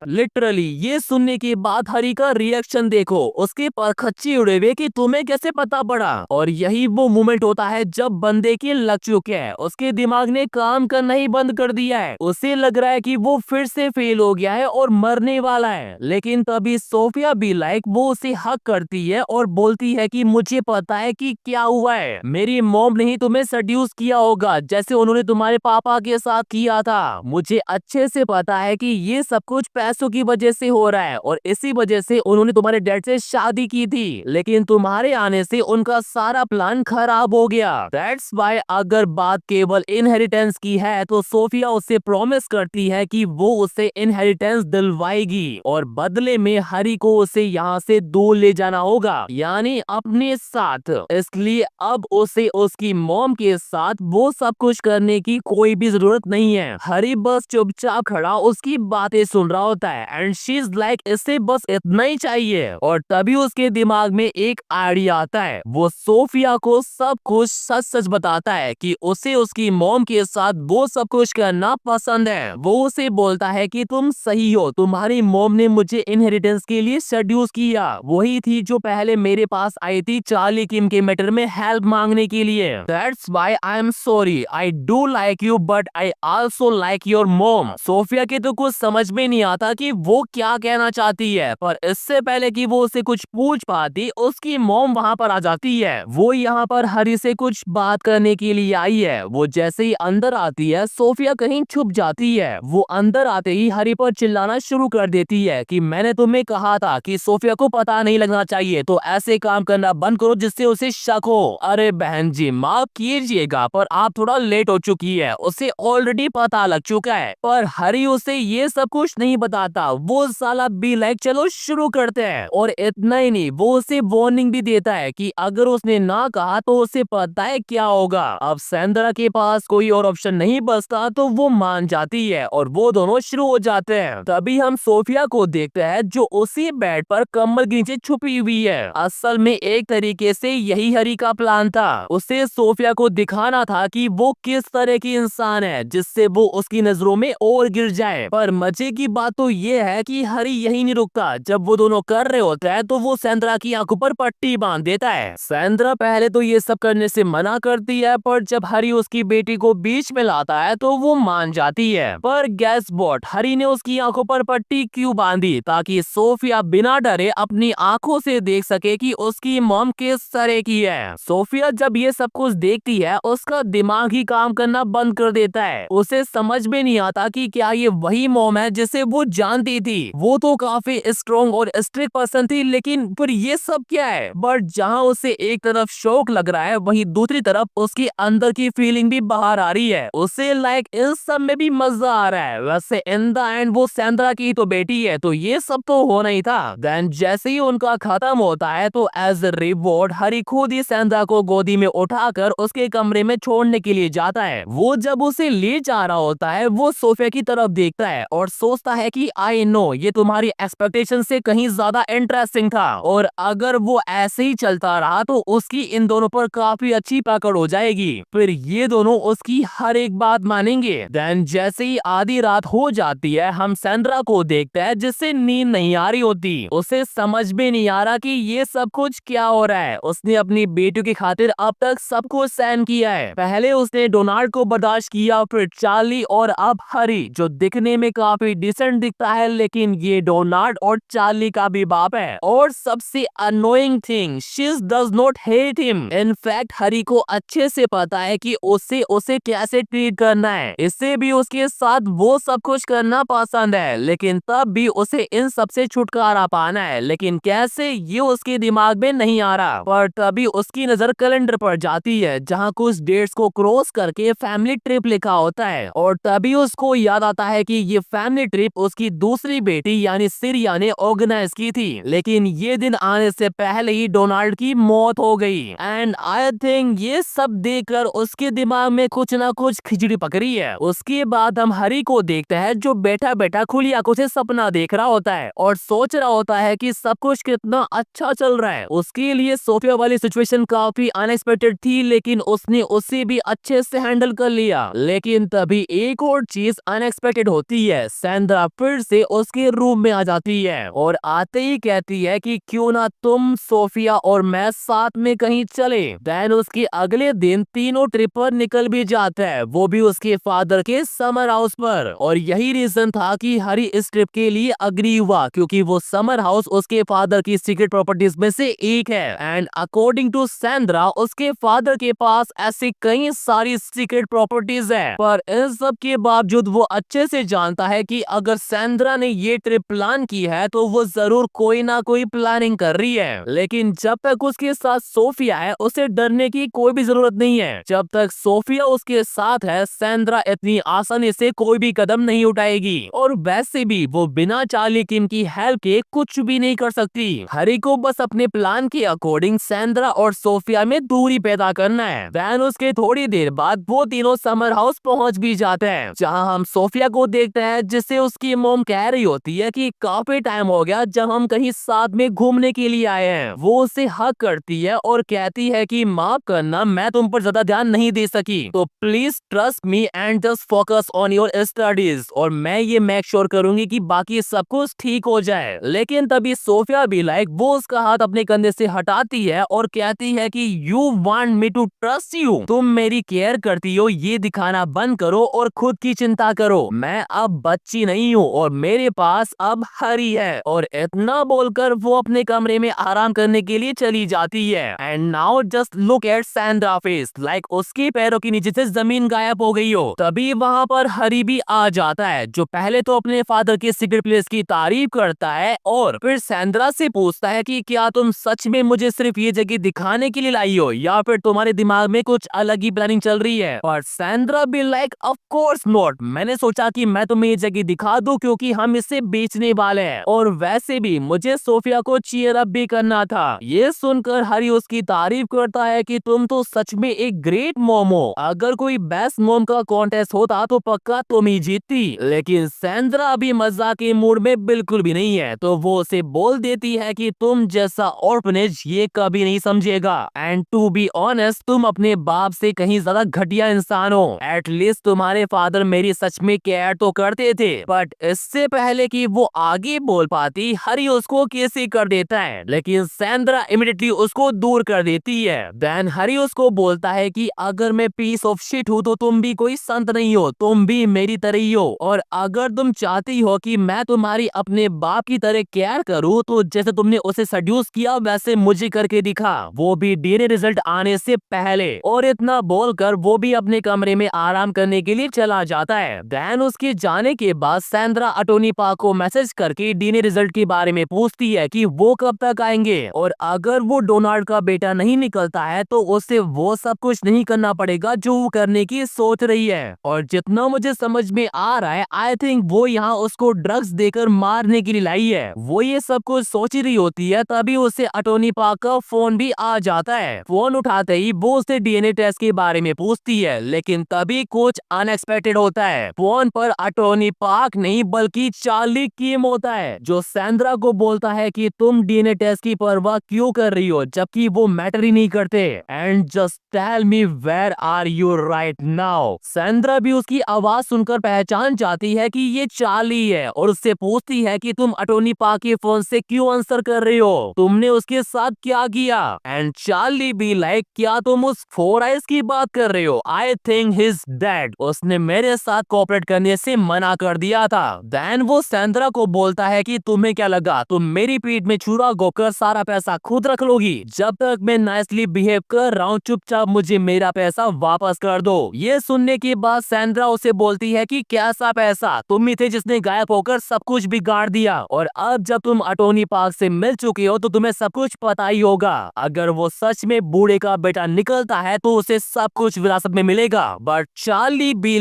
लिटरली ये सुनने के बाद हरी का रिएक्शन देखो, उसके परखच्चे उड़े हुए कि तुम्हें कैसे पता पड़ा। और यही वो मोमेंट होता है जब बंदे की लग चुके हैं, उसके दिमाग ने काम करना ही बंद कर दिया है। उसे लग रहा है कि वो फिर से फेल हो गया है और मरने वाला है। लेकिन तभी सोफिया भी लाइक वो उसे हक करती है और बोलती है कि मुझे पता है कि क्या हुआ है। मेरी मॉम ने ही तुम्हें सेड्यूस किया होगा, जैसे उन्होंने तुम्हारे पापा के साथ किया था। मुझे अच्छे से पता है कि ये सब कुछ पैसे पैसों की वजह से हो रहा है और इसी वजह से उन्होंने तुम्हारे डैड से शादी की थी, लेकिन तुम्हारे आने से उनका सारा प्लान खराब हो गया। दैट्स वाई अगर बात केवल इनहेरिटेंस की है तो सोफिया उससे प्रॉमिस करती है कि वो उसे इनहेरिटेंस दिलवाएगी और बदले में हरी को उसे यहाँ से दूर ले जाना होगा, यानी अपने साथ। इसलिए अब उसे उसकी मॉम के साथ वो सब कुछ करने की कोई भी जरूरत नहीं है। हरी बस चुपचाप खड़ा उसकी बातें सुन रहा होता है एंड शी इज लाइक इसे बस इतना ही चाहिए। और तभी उसके दिमाग में एक आइडिया आता है। वो सोफिया को सब कुछ सच सच बताता है कि उसे उसकी मॉम के साथ वो सब कुछ करना पसंद है। वो उसे बोलता है कि तुम सही हो, तुम्हारी मॉम ने मुझे इनहेरिटेंस के लिए सेड्यूस किया, वही थी जो पहले मेरे पास आई थी चार्ली किम के मैटर में हेल्प मांगने के लिए। That's why I am sorry, I do like you but I also like your mom. Sophia के तो कुछ समझ में नहीं आता कि वो क्या कहना चाहती है, पर इससे पहले कि वो उसे कुछ पूछ पाती उसकी मॉम वहाँ पर आ जाती है। वो यहाँ पर हरी से कुछ बात करने के लिए आई है। वो जैसे ही अंदर आती है सोफिया कहीं छुप जाती है। वो अंदर आते ही हरी पर चिल्लाना शुरू कर देती है कि मैंने तुम्हें कहा था कि सोफिया को पता नहीं लगना चाहिए, तो ऐसे काम करना बंद करो जिससे उसे शक हो। अरे बहन जी माफ कीजिएगा पर आप थोड़ा लेट हो चुकी है, उसे ऑलरेडी पता लग चुका है। पर हरी उसे ये सब कुछ नहीं बताता। वो साला बी लाइक चलो शुरू करते हैं। और इतना ही नहीं, वो उसे वार्निंग भी देता है कि अगर उसने ना कहा तो उसे पता है क्या होगा। अब सैंड्रा के पास कोई और ऑप्शन नहीं बचता तो वो मान जाती है और वो दोनों शुरू हो जाते हैं। तभी हम सोफिया को देखते हैं जो उसी बेड पर कम्बल के नीचे छुपी हुई है। असल में एक तरीके से यही हरी का प्लान था। उसे सोफिया को दिखाना था कि वो किस तरह की इंसान है जिससे वो उसकी नजरों में और गिर जाए। पर मजे की बात तो ये है कि हरी यही नहीं रुकता। जब वो दोनों कर रहे होते हैं तो वो सैंड्रा की आंखों पर पट्टी बांध देता है। सैंड्रा पहले तो ये सब करने से मना करती है, पर जब हरी उसकी बेटी को बीच में लाता है तो वो मान जाती है। पर गैस वॉट, हरी ने उसकी आंखों पर पट्टी क्यों बांधी? ताकि सोफिया बिना डरे अपनी आंखों से देख सके कि उसकी मॉम किस तरह की है। सोफिया जब ये सब कुछ देखती है उसका दिमाग ही काम करना बंद कर देता है। उसे समझ में नहीं आता कि क्या ये वही मॉम है जिसे वो जानती थी। वो तो काफी स्ट्रॉन्ग और स्ट्रिक्ट पर्सन थी, लेकिन फिर ये सब क्या है? बट जहाँ उसे एक तरफ शौक लग रहा है वहीं दूसरी तरफ उसकी अंदर की फीलिंग भी बाहर आ रही है। उसे लाइक इस सब में भी मजा आ रहा है। वैसे इन द एंड वो सैंड्रा की तो बेटी है तो ये सब तो होना ही था। देन जैसे ही उनका खत्म होता है तो एज ए रिवॉर्ड हरी खुद ही सैंड्रा को गोदी में उठाकर उसके कमरे में छोड़ने के लिए जाता है। वो जब उसे ले जा रहा होता है वो सोफिया की तरफ देखता है और सोचता है कि आई नो ये तुम्हारी एक्सपेक्टेशन से कहीं ज्यादा इंटरेस्टिंग था और अगर वो ऐसे ही चलता रहा तो उसकी इन दोनों पर काफी अच्छी पकड़ हो जाएगी। फिर ये दोनों उसकी हर एक बात मानेंगे। देन जैसे ही आधी रात हो जाती है हम सैंड्रा को देखते हैं जिससे नींद नहीं आ रही होती। उसे समझ में नहीं आ रहा कि ये सब कुछ क्या हो रहा है। उसने अपनी बेटी की खातिर अब तक सब कुछ सहन किया है। पहले उसने डोनाल्ड को बर्दाश्त किया, फिर चार्ली और अब हरी जो दिखने में काफी डिसेंट दिखता है, लेकिन ये डोनाल्ड और चार्ली का भी बाप है। और सबसे annoying thing, she does not hate him. In fact Hari को अच्छे से पता है कि उसे कैसे ट्रीट करना है। इससे भी उसके साथ वो सब कुछ करना पसंद है, लेकिन तब भी उसे इन सब से छुटकारा पाना है। लेकिन कैसे ये उसके दिमाग में नहीं आ रहा। पर तभी उसकी नजर कैलेंडर पर जाती है जहाँ कुछ डेट्स को क्रॉस करके फैमिली ट्रिप लिखा होता है और तभी उसको याद आता है कि ये फैमिली ट्रिप उसकी दूसरी बेटी यानी सिरिया ने ऑर्गेनाइज की थी, लेकिन ये दिन आने से पहले ही डोनाल्ड की मौत हो गई। एंड आई थिंक ये सब देखकर उसके दिमाग में कुछ ना कुछ खिचड़ी पकड़ी है। उसके बाद हम हरी को देखते हैं जो बैठा बैठा खुली आंखों से सपना देख रहा होता है और सोच रहा होता है कि सब कुछ कितना अच्छा चल रहा है। उसके लिए सोफिया वाली सिचुएशन काफी अनएक्सपेक्टेड थी, लेकिन उसने उसे भी अच्छे से हैंडल कर लिया। लेकिन तभी एक और चीज अनएक्सपेक्टेड होती है। सैंड्रा फिर से उसके रूम में आ जाती है और आते ही कहती है कि क्यों ना तुम, सोफिया और मैं साथ में कहीं चले। देन उसके अगले दिन तीनों ट्रिप पर निकल भी जाते हैं, वो भी उसके फादर के समर हाउस पर। और यही रीजन था कि हरी इस ट्रिप के लिए अग्री हुआ, क्योंकि वो समर हाउस उसके फादर की सीक्रेट प्रॉपर्टीज में से एक है। एंड अकॉर्डिंग टू सैंड्रा उसके फादर के पास ऐसी कई सारी सीक्रेट प्रॉपर्टीज है, पर इन सब के बावजूद वो अच्छे से जानता है कि अगर सैंड्रा ने ये ट्रिप प्लान की है तो वो जरूर कोई ना कोई प्लानिंग कर रही है, लेकिन जब तक उसके साथ सोफिया है उसे डरने की कोई भी जरूरत नहीं है। जब तक सोफिया उसके साथ है सैंड्रा इतनी आसानी से कोई भी कदम नहीं उठाएगी, और वैसे भी वो बिना चार्ली किम की हेल्प के कुछ भी नहीं कर सकती। हैरी को बस अपने प्लान के अकॉर्डिंग सैंड्रा और सोफिया में दूरी पैदा करना है। देन उसके थोड़ी देर बाद वो तीनों समर हाउस पहुंच भी जाते हैं, जहां हम सोफिया को देखते हैं जिससे उसकी मॉम कह रही होती है कि काफी टाइम हो गया जब हम कहीं साथ में घूमने के लिए आए हैं। वो उसे हक करती है और कहती है कि माफ करना, मैं तुम पर ज्यादा ध्यान नहीं दे सकी, तो please trust me and just focus on your studies, और मैं ये मेक श्योर करूंगी कि बाकी सब कुछ ठीक हो जाए। लेकिन तभी सोफिया भी वो उसका हाथ अपने कंधे से हटाती है और कहती है कि you want me to trust you, तुम मेरी केयर करती हो ये दिखाना बंद करो और खुद की चिंता करो। मैं अब बच्ची नहीं हूँ और मेरे पास अब हैरी है। और इतना बोलकर वो अपने कमरे में आराम करने के लिए चली जाती है। And now just look at Sandra face, like उसके पैरों के नीचे से जमीन गायब हो गई हो। तभी वहाँ पर हैरी भी आ जाता है, जो पहले तो अपने फादर के सीक्रेट प्लेस की तारीफ करता है और फिर सैंड्रा से पूछता है कि क्या तुम सच में मुझे सिर्फ ये जगह दिखाने के लिए लाई हो या फिर तुम्हारे दिमाग में कुछ अलग ही प्लानिंग चल रही है। पर सैंड्रा भी ऑफ कोर्स नॉट, मैंने सोचा कि मैं तुम्हें ये जगह दिखा दूं क्योंकि हम इसे बेचने वाले हैं, और वैसे भी मुझे सोफिया को चीयर अप भी करना था। ये सुनकर हैरी उसकी तारीफ करता है कि तुम तो सच में एक ग्रेट मॉम हो, अगर कोई बेस्ट मॉम का कॉन्टेस्ट होता तो पक्का तुम ही जीतती। लेकिन सैंड्रा अभी मजाक के मूड में बिल्कुल भी नहीं है, तो वो उसे बोल देती है कि तुम जैसा ऑर्फनेज ये कभी नहीं समझेगा, एंड टू बी ऑनेस्ट तुम अपने बाप से कहीं ज्यादा घटिया इंसान हो। एटलीस्ट तुम्हारे फादर मेरी सच में केयर तो करते थे। बट इससे पहले कि वो आगे बोल पाती हैरी उसको कैसे कर देता है, लेकिन सैंड्रा इमीडिएटली उसको दूर कर देती है। देन हैरी उसको बोलता है कि अगर मैं पीस ऑफ शिट हूँ तो तुम भी कोई संत नहीं हो, तुम भी मेरी तरह ही हो, और अगर तुम चाहती हो कि मैं तुम्हारी अपने बाप की तरह केयर करूँ तो जैसे तुमने उसे सड्यूस किया वैसे मुझे करके दिखा, वो भी डीएनए रिजल्ट आने से पहले। और इतना बोलकर वो भी अपने कमरे में आराम करने के लिए चला जाता है। देन उसके जाने के बाद सैंड्रा अटोनी पार्क को मैसेज करके डीएनए रिजल्ट के बारे में पूछती है कि वो कब तक आएंगे, और अगर वो डोनाल्ड का बेटा नहीं निकलता है तो उसे वो सब कुछ नहीं करना पड़ेगा जो वो करने की सोच रही है। और जितना मुझे समझ में आ रहा है आई थिंक वो यहाँ उसको ड्रग्स देकर मारने के लिए लाई है। वो ये सब कुछ सोच रही होती है तभी उसे अटोनी पार्क का फोन भी आ जाता है। फोन उठाते ही वो उसे डीएनए टेस्ट के बारे में पूछती है, लेकिन तभी कुछ अनएक्सपेक्टेड होता है। फोन पर अटोनी पार्क नहीं बल्कि चार्ली किम होता है, जो सैंड्रा को बोलता है कि तुम डीएनए टेस्ट की परवाह क्यों कर रही हो जबकि वो मैटर ही नहीं करते, and just tell me where are you right now. Sandra भी उसकी आवाज सुनकर पहचान जाती है कि ये चार्ली है और उससे पूछती है कि तुम अटोनी पार्क के फोन से क्यों आंसर कर रहे हो, तुमने उसके साथ क्या किया। एंड चार्ली भी क्या तुम उस 4 आइज की बात कर रहे हो, आई थिंक हिज डेड, उसने मेरे साथ कोऑपरेट करने से मना कर दिया था। देन वो सैंड्रा को बोलता है कि तुम्हें क्या लगा तुम मेरी पीठ में छुरा गोकर सारा पैसा खुद रख लोगी, जब तक मैं नाइसली बिहेव कर रहा हूँ चुपचाप मुझे मेरा पैसा वापस कर दो। ये सुनने के बाद सैंड्रा उसे बोलती है कि कैसा पैसा, तुम ही थे जिसने गायब होकर सब कुछ बिगाड़ दिया, और अब जब तुम अटोनी पार्क से मिल चुके हो तो तुम्हें सब कुछ पता ही होगा। अगर वो सच में बूढ़े का बेटा निकलता है तो उसे सब कुछ विरासत में मिलेगा। बट चार्ली बी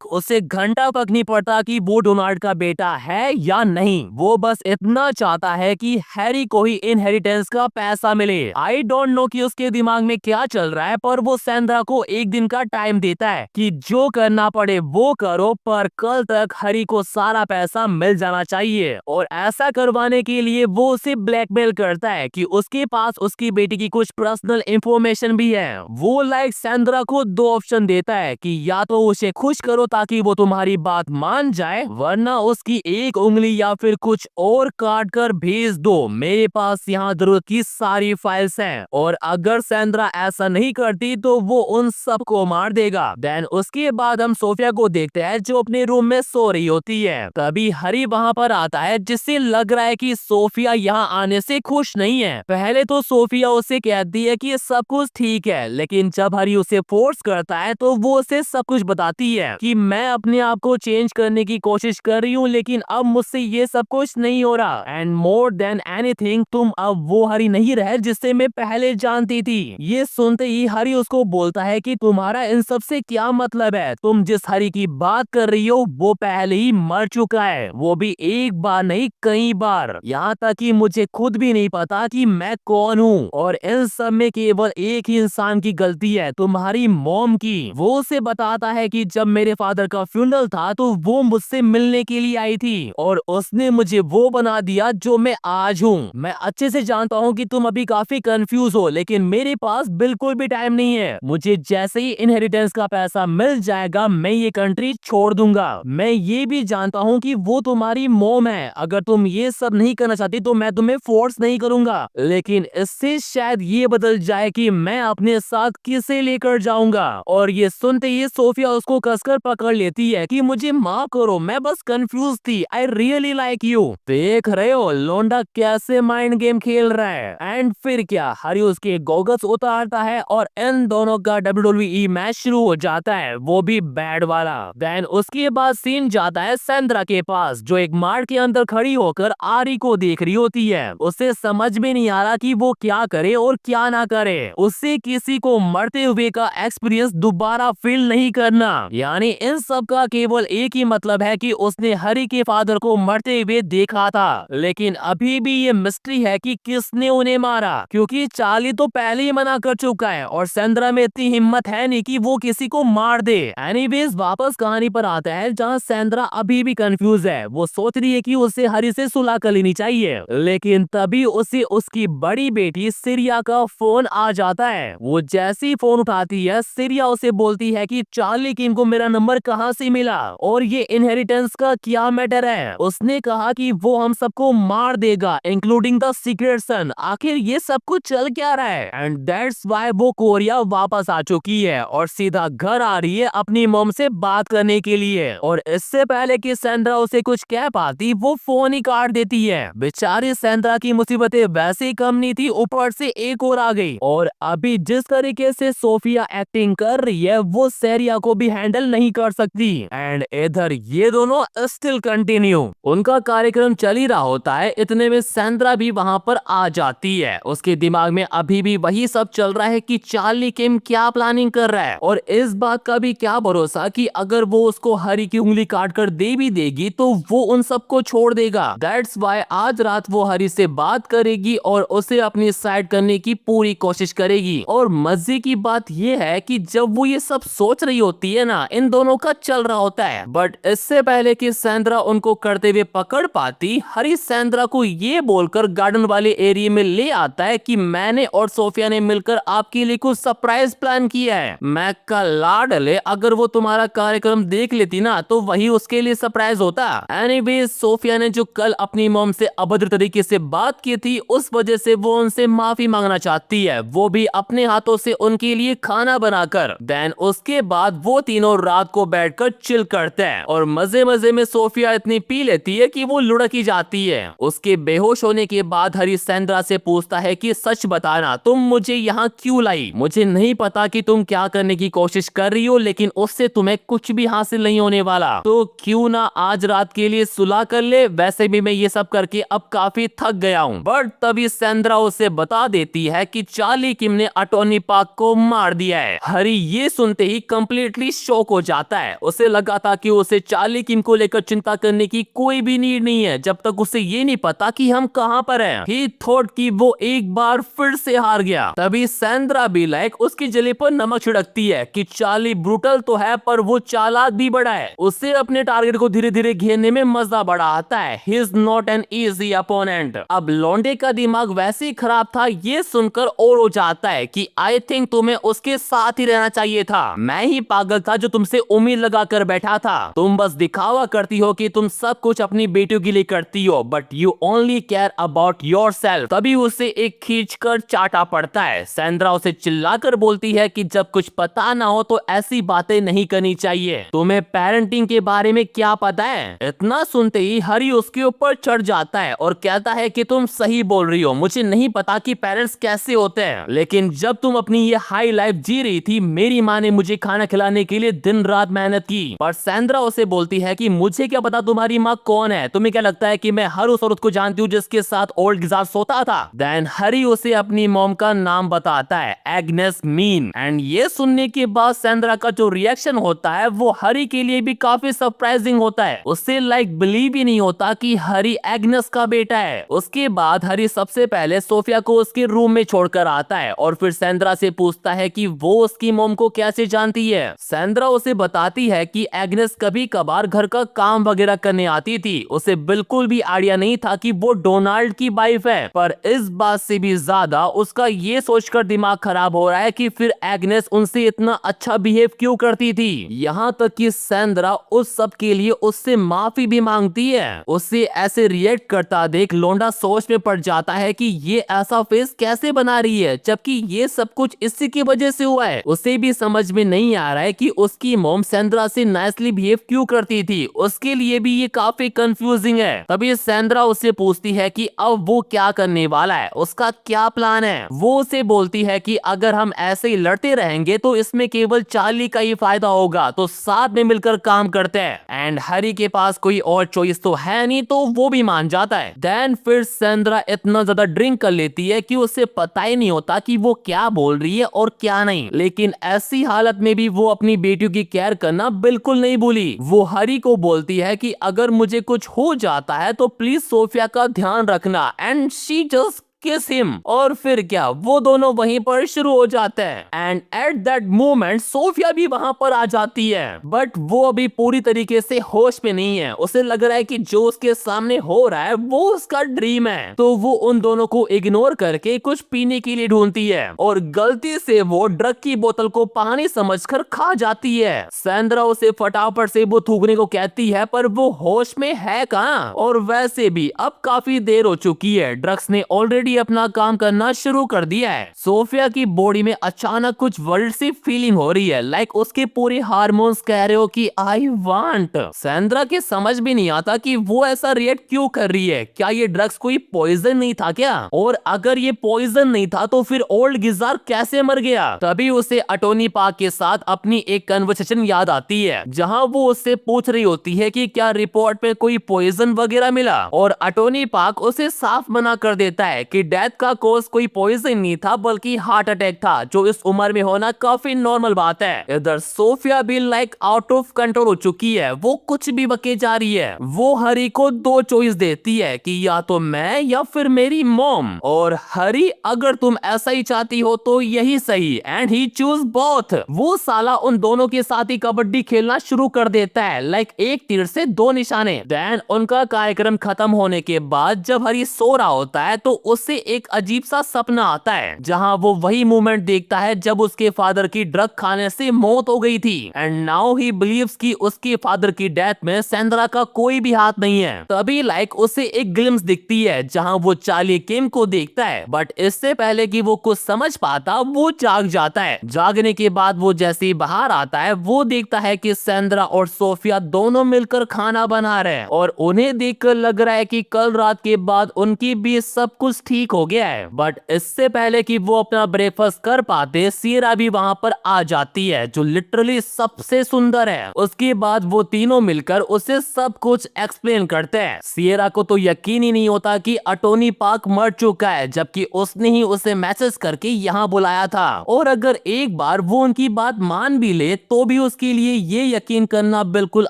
उसे घंटा तक नहीं पड़ता कि वो डोनाल्ड का बेटा है या नहीं, वो बस इतना चाहता है कि हैरी को ही इनहेरिटेंस का पैसा मिले। आई डोंट नो कि उसके दिमाग में क्या चल रहा है, पर वो सैंड्रा को एक दिन का टाइम देता है कि जो करना पड़े वो करो, पर कल तक हैरी को सारा पैसा मिल जाना चाहिए। और ऐसा करवाने के लिए वो उसे ब्लैकमेल करता है कि उसके पास उसकी बेटी की कुछ पर्सनल इंफॉर्मेशन भी है। वो सैंड्रा को 2 ऑप्शन देता है कि या तो उसे खुश करो ताकि वो तुम्हारी बात मान जाए, वरना उसकी एक उंगली या फिर कुछ और काट कर भेज दो, मेरे पास यहाँ जरूरत की सारी फाइल्स हैं। और अगर सैंड्रा ऐसा नहीं करती तो वो उन सब को मार देगा। देन उसके बाद हम सोफिया को देखते हैं जो अपने रूम में सो रही होती है। तभी हैरी वहाँ पर आता है जिससे लग रहा है कि सोफिया यहाँ आने से खुश नहीं है। पहले तो सोफिया उसे कहती है कि सब कुछ ठीक है, लेकिन जब हैरी उसे फोर्स करता है तो वो उसे सब कुछ बताती है कि मैं अपने आप को चेंज करने की कोशिश कर रही रही हूँ, लेकिन अब मुझसे ये सब कुछ नहीं हो रहा। एंड मोर देन एनीथिंग, तुम अब वो हरी नहीं रहे जिससे मैं पहले जानती थी। ये सुनते ही हरी उसको बोलता है कि तुम्हारा इन सब से क्या मतलब है? तुम जिस हरी की बात कर रही हो वो पहले ही मर चुका है, वो भी एक बार नहीं कई बार। यहाँ तक कि मुझे खुद भी नहीं पता कि मैं कौन हूँ, और इन सब में केवल एक ही इंसान की गलती है, तुम्हारी मॉम की। वो उसे बताता है कि जब मेरे फादर का फ्यूनरल था तो वो मुझसे मिलने के लिए आई थी और उसने मुझे वो बना दिया जो मैं आज हूँ। मैं अच्छे से जानता हूँ कि तुम अभी काफी कंफ्यूज हो, लेकिन मेरे पास बिल्कुल भी टाइम नहीं है। मुझे जैसे ही इनहेरिटेंस का पैसा मिल जाएगा मैं ये कंट्री छोड़ दूंगा। मैं ये भी जानता हूँ कि वो तुम्हारी मॉम है, अगर तुम ये सब नहीं करना चाहती तो मैं तुम्हें फोर्स नहीं करूंगा, लेकिन इससे शायद ये बदल जाए कि मैं अपने साथ किसे लेकर जाऊंगा। और ये सुनते ही सोफिया उसको कसकर पकड़ लेती है कि मुझे माफ करो, मैं बस कंफ्यूज थी, आई रियली लाइक यू। देख रहे हो लोंडा कैसे माइंड गेम खेल रहा है। एंड फिर क्या, हरी उसके गॉगल्स उतारता है और इन दोनों का WWE मैच शुरू हो जाता है, वो भी बैड वाला। देन उसके बाद सीन जाता है सेंड्रा के पास, जो एक मार्ट के अंदर खड़ी होकर आरी को देख रही होती है। उसे समझ में नहीं आ रहा कि वो क्या करे और क्या ना करे। उससे किसी को मरते हुए का एक्सपीरियंस दोबारा फील नहीं करना। यानी इन सब का केवल एक ही मतलब है कि उसने हरी के फादर को मरते हुए देखा था, लेकिन अभी भी ये मिस्ट्री है कि किसने उन्हें मारा, क्योंकि चार्ली तो पहले ही मना कर चुका है और सेंड्रा में इतनी हिम्मत है नहीं कि वो किसी को मार दे। एनीवेज वापस कहानी पर आता है, जहाँ सेंड्रा अभी भी कंफ्यूज है। वो सोच रही है कि उसे हरी से सुलह कर लेनी चाहिए, लेकिन तभी उसे उसकी बड़ी बेटी सीरिया का फोन आ जाता है। वो जैसे ही फोन उठाती है सीरिया उसे बोलती है कि चार्ली किम को मेरा नंबर कहाँ से मिला और ये इनहेरिटेंस का क्या मैटर है। उसने कहा कि वो हम सबको मार देगा इंक्लूडिंग द सीक्रेट सन। आखिर ये सब कुछ चल क्या रहा है? एंड दैट्स व्हाई वो कोरिया वापस आ चुकी है और सीधा घर आ रही है अपनी मॉम से बात करने के लिए। और इससे पहले कि सेंड्रा उसे कुछ कह पाती वो फोन ही काट देती है। बेचारी सेंड्रा की मुसीबतें वैसे ही कम नहीं थी, ऊपर से एक और आ गई। और अभी जिस तरीके से सोफिया एक्टिंग कर रही है वो सेरिया को भी हैंडल नहीं कर सकती। एंड इधर ये दोनों स्टिल कंटिन्यू, उनका कार्यक्रम चल ही रहा होता है। इतने में सेंड्रा भी वहां पर आ जाती है। उसके दिमाग में अभी भी वही सब चल रहा है कि चार्ली किम क्या प्लानिंग कर रहा है, और इस बात का भी क्या भरोसा कि अगर वो उसको हरी की उंगली काट कर दे भी देगी तो वो उन सबको छोड़ देगा। दैट्स व्हाई आज रात वो हरी से बात करेगी और उसे अपनी साइड करने की पूरी कोशिश करेगी। और मजे की बात ये है कि जब वो ये सब सोच रही होती है ना, इन दोनों का चल रहा होता है, बट इससे पहले कि सेंड्रा उनको करते हुए पकड़ पाती, हरी सेंड्रा को ये बोलकर गार्डन वाले एरिया में ले आता है कि मैंने और सोफिया ने मिलकर आपके लिए कुछ सरप्राइज प्लान किया है। मैं का लाडले, अगर वो तुम्हारा कार्यक्रम देख लेती ना तो वही उसके लिए सरप्राइज होता। एनीवेज सोफिया ने जो कल अपनी मॉम से अभद्र तरीके से बात की थी उस वजह से वो उनसे माफी मांगना चाहती है, वो भी अपने हाथों से उनके लिए खाना बनाकर। देन उसके बाद वो तीनों रात को बैठकर चिल करते हैं और मजे मजे में सोफिया इतनी पी लेती है कि वो लुढ़क ही जाती है। उसके बेहोश होने के बाद हरी सेंड्रा से पूछता है कि सच बताना तुम मुझे यहाँ क्यों लाई? मुझे नहीं पता कि तुम क्या करने की कोशिश कर रही हो, लेकिन उससे तुम्हें कुछ भी हासिल नहीं होने वाला, तो क्यों ना आज रात के लिए सुलह कर ले। वैसे भी मैं ये सब करके अब काफी थक गया हूँ। बट तभी सेंड्रा उसे बता देती है कि चार्ली किम ने अटॉर्नी पार्क को मार दिया है। हरी ये सुनते ही कंप्लीटली शॉक हो जाता है। उसे लगा था कि उसे चार्ली किम को लेकर चिंता करने की कोई भी नीड नहीं है जब तक उसे ये नहीं पता कि हम कहाँ पर हैं। ही थॉट कि वो एक बार फिर से हार गया। तभी सेंड्रा भी लाइक उसकी जले पर नमक छिड़कती है कि चार्ली ब्रूटल तो है पर वो चालाक भी बड़ा है। उससे अपने टारगेट को धीरे धीरे घेरने में मजा बड़ा आता है। He is not an easy opponent. अब लौंडे का दिमाग वैसे ही खराब था, ये सुनकर और हो जाता है कि आई थिंक तुम्हें उसके साथ ही रहना चाहिए था। मैं ही पागल था जो तुमसे उम्मीद लगा कर बैठा था। तुम बस दिखावा करती हो कि तुम सब कुछ अपनी बेटियों के लिए करती हो, but you only care about yourself. तभी उसे एक खींचकर चाटा पड़ता है। सेंड्रा उसे चिल्लाकर बोलती है कि जब कुछ पता ना हो तो ऐसी बातें नहीं करनी चाहिए। तुम्हें पेरेंटिंग के बारे में क्या पता है? इतना सुनते ही हरी उसके ऊपर चढ़ जाता है और कहता है कि तुम सही बोल रही हो, मुझे नहीं पता कि पेरेंट्स कैसे होते हैं, लेकिन जब तुम अपनी ये हाई लाइफ जी रही थी मेरी माँ ने मुझे खाना खिलाने के लिए दिन रात मेहनत की। पर सेंड्रा उसे बोलती है कि मुझे मुझे क्या पता तुम्हारी माँ कौन है, तुम्हें क्या लगता है कि मैं हर उस औरत को जानती हूँ जिसके साथ ओल्ड गिजार सोता था। देन हरी उसे अपनी मॉम का नाम बताता है, एग्नेस मीन। एंड ये सुनने के बाद सैंड्रा का जो रिएक्शन होता है वो हरी के लिए भी काफी सरप्राइजिंग होता है। उससे बिलीव ही नहीं होता कि हरी एग्नेस का बेटा है। उसके बाद हरी सबसे पहले सोफिया को उसके रूम में छोड़कर आता है और फिर सैंड्रा से पूछता है कि वो उसकी मॉम को कैसे जानती है। सैंड्रा उसे बताती है कि एग्नेस कभी कभार घर का काम वगैरह करने आती थी। उसे बिल्कुल भी आइडिया नहीं था कि वो डोनाल्ड की वाइफ है, पर इस बात से भी ज्यादा उसका ये सोचकर दिमाग खराब हो रहा है कि फिर एग्नेस उनसे इतना अच्छा बिहेव क्यों करती थी। यहाँ तक कि सैंड्रा उस सब के लिए उससे माफी भी मांगती है। उसे ऐसे रिएक्ट करता देख लोंडा सोच में पड़ जाता है कि ये ऐसा फेस कैसे बना रही है, जबकि ये सब कुछ इसी की वजह से हुआ है। उसे भी समझ में नहीं आ रहा है कि उसकी मॉम सैंड्रा से नाइसली बिहेव क्यों करती थी। उसके लिए भी ये काफी कंफ्यूजिंग है। तभी सैंड्रा उससे पूछती है कि अब वो क्या करने वाला है, उसका क्या प्लान है। वो उसे बोलती है कि अगर हम ऐसे ही लड़ते रहेंगे तो इसमें केवल चार्ली का ही फायदा होगा, तो साथ में मिलकर काम करते हैं। एंड हरी के पास कोई और चॉइस तो है नहीं, तो वो भी मान जाता है। देन फिर सैंड्रा इतना ज्यादा ड्रिंक कर लेती है कि उसे पता ही नहीं होता कि वो क्या बोल रही है और क्या नहीं। लेकिन ऐसी हालत में भी वो अपनी बेटियों की केयर करना बिल्कुल नहीं भूली। वो हरी को बोलती है कि अगर मुझे कुछ हो जाता है तो प्लीज सोफिया का ध्यान रखना। एंड शी जस्ट किस हिम। और फिर क्या, वो दोनों वहीं पर शुरू हो जाते हैं। And at that moment Sophia भी वहां पर आ जाती है, बट वो अभी पूरी तरीके से होश में नहीं है। उसे लग रहा है कि जो उसके सामने हो रहा है वो उसका ड्रीम है। तो वो उन दोनों को इग्नोर करके कुछ पीने के लिए ढूंढती है और गलती से वो ड्रग की बोतल को पानी समझकर खा जाती है। सैंड्रा उसे फटाफट से वो थूकने को कहती है, पर वो होश में है कहाँ। और वैसे भी अब काफी देर हो चुकी है, ड्रग्स ने ऑलरेडी अपना काम करना शुरू कर दिया है। सोफिया की बॉडी में अचानक कुछ वर्ल्ड सी फीलिंग हो रही है, लाइक उसके पूरे हार्मोन्स कह रहे हो कि आई वांट। सैंड्रा के समझ भी नहीं आता कि वो ऐसा रिएक्ट क्यों कर रही है। क्या ये ड्रग्स कोई पॉइजन नहीं था क्या? और अगर ये पॉइजन नहीं था तो फिर ओल्ड गिजार कैसे मर गया? तभी उसे अटोनी पार्क के साथ अपनी एक कन्वर्सेशन याद आती है, जहां वो उससे पूछ रही होती है कि क्या रिपोर्ट में कोई पॉइजन वगैरह मिला। और अटोनी पार्क उसे साफ मना कर देता है कि डेथ का कॉज कोई पॉइजन नहीं था बल्कि हार्ट अटैक था, जो इस उम्र में होना काफी नॉर्मल बात है। इधर सोफिया भी आउट ऑफ कंट्रोल हो चुकी है, वो कुछ भी बके जा रही है। वो हरी को दो चॉइस देती है कि या तो मैं या फिर मेरी मॉम। और हरी, अगर तुम ऐसा ही चाहती हो तो यही सही। And he choose both. वो साला उन दोनों के साथ ही कबड्डी खेलना शुरू कर देता है, लाइक एक तीर से दो निशाने। देन उनका कार्यक्रम खत्म होने के बाद जब हरी सो रहा होता है तो उससे एक अजीब सा सपना आता है, जहां वो वही मोमेंट देखता है जब उसके फादर की ड्रग खाने से मौत हो गई थी। एंड नाउ ही बिलीव्स कि उसके फादर की डेथ में सैंड्रा का कोई भी हाथ नहीं है। तभी उसे एक ग्लिम्स दिखती है जहां वो चार्ली किम को देखता है, बट इससे पहले कि वो कुछ समझ पाता वो जाग जाता है। जागने के बाद वो जैसे ही बाहर आता है वो देखता है कि सैंड्रा और सोफिया दोनों मिलकर खाना बना रहे हैं, और उन्हें देखकर लग रहा है कि कल रात के बाद उनकी भी सब कुछ ठीक हो गया है। बट इससे पहले कि वो अपना ब्रेकफास्ट कर पाते, सियरा भी वहां पर आ जाती है, जो लिटरली सबसे सुंदर है। उसके बाद वो तीनों मिलकर उसे सब कुछ एक्सप्लेन करते हैं। सियरा को तो यकीन ही नहीं होता कि अटोनी पार्क मर चुका है, जबकि उसने ही उसे मैसेज करके यहाँ बुलाया था। और अगर एक बार वो उनकी बात मान भी ले तो भी उसके लिए ये यकीन करना बिल्कुल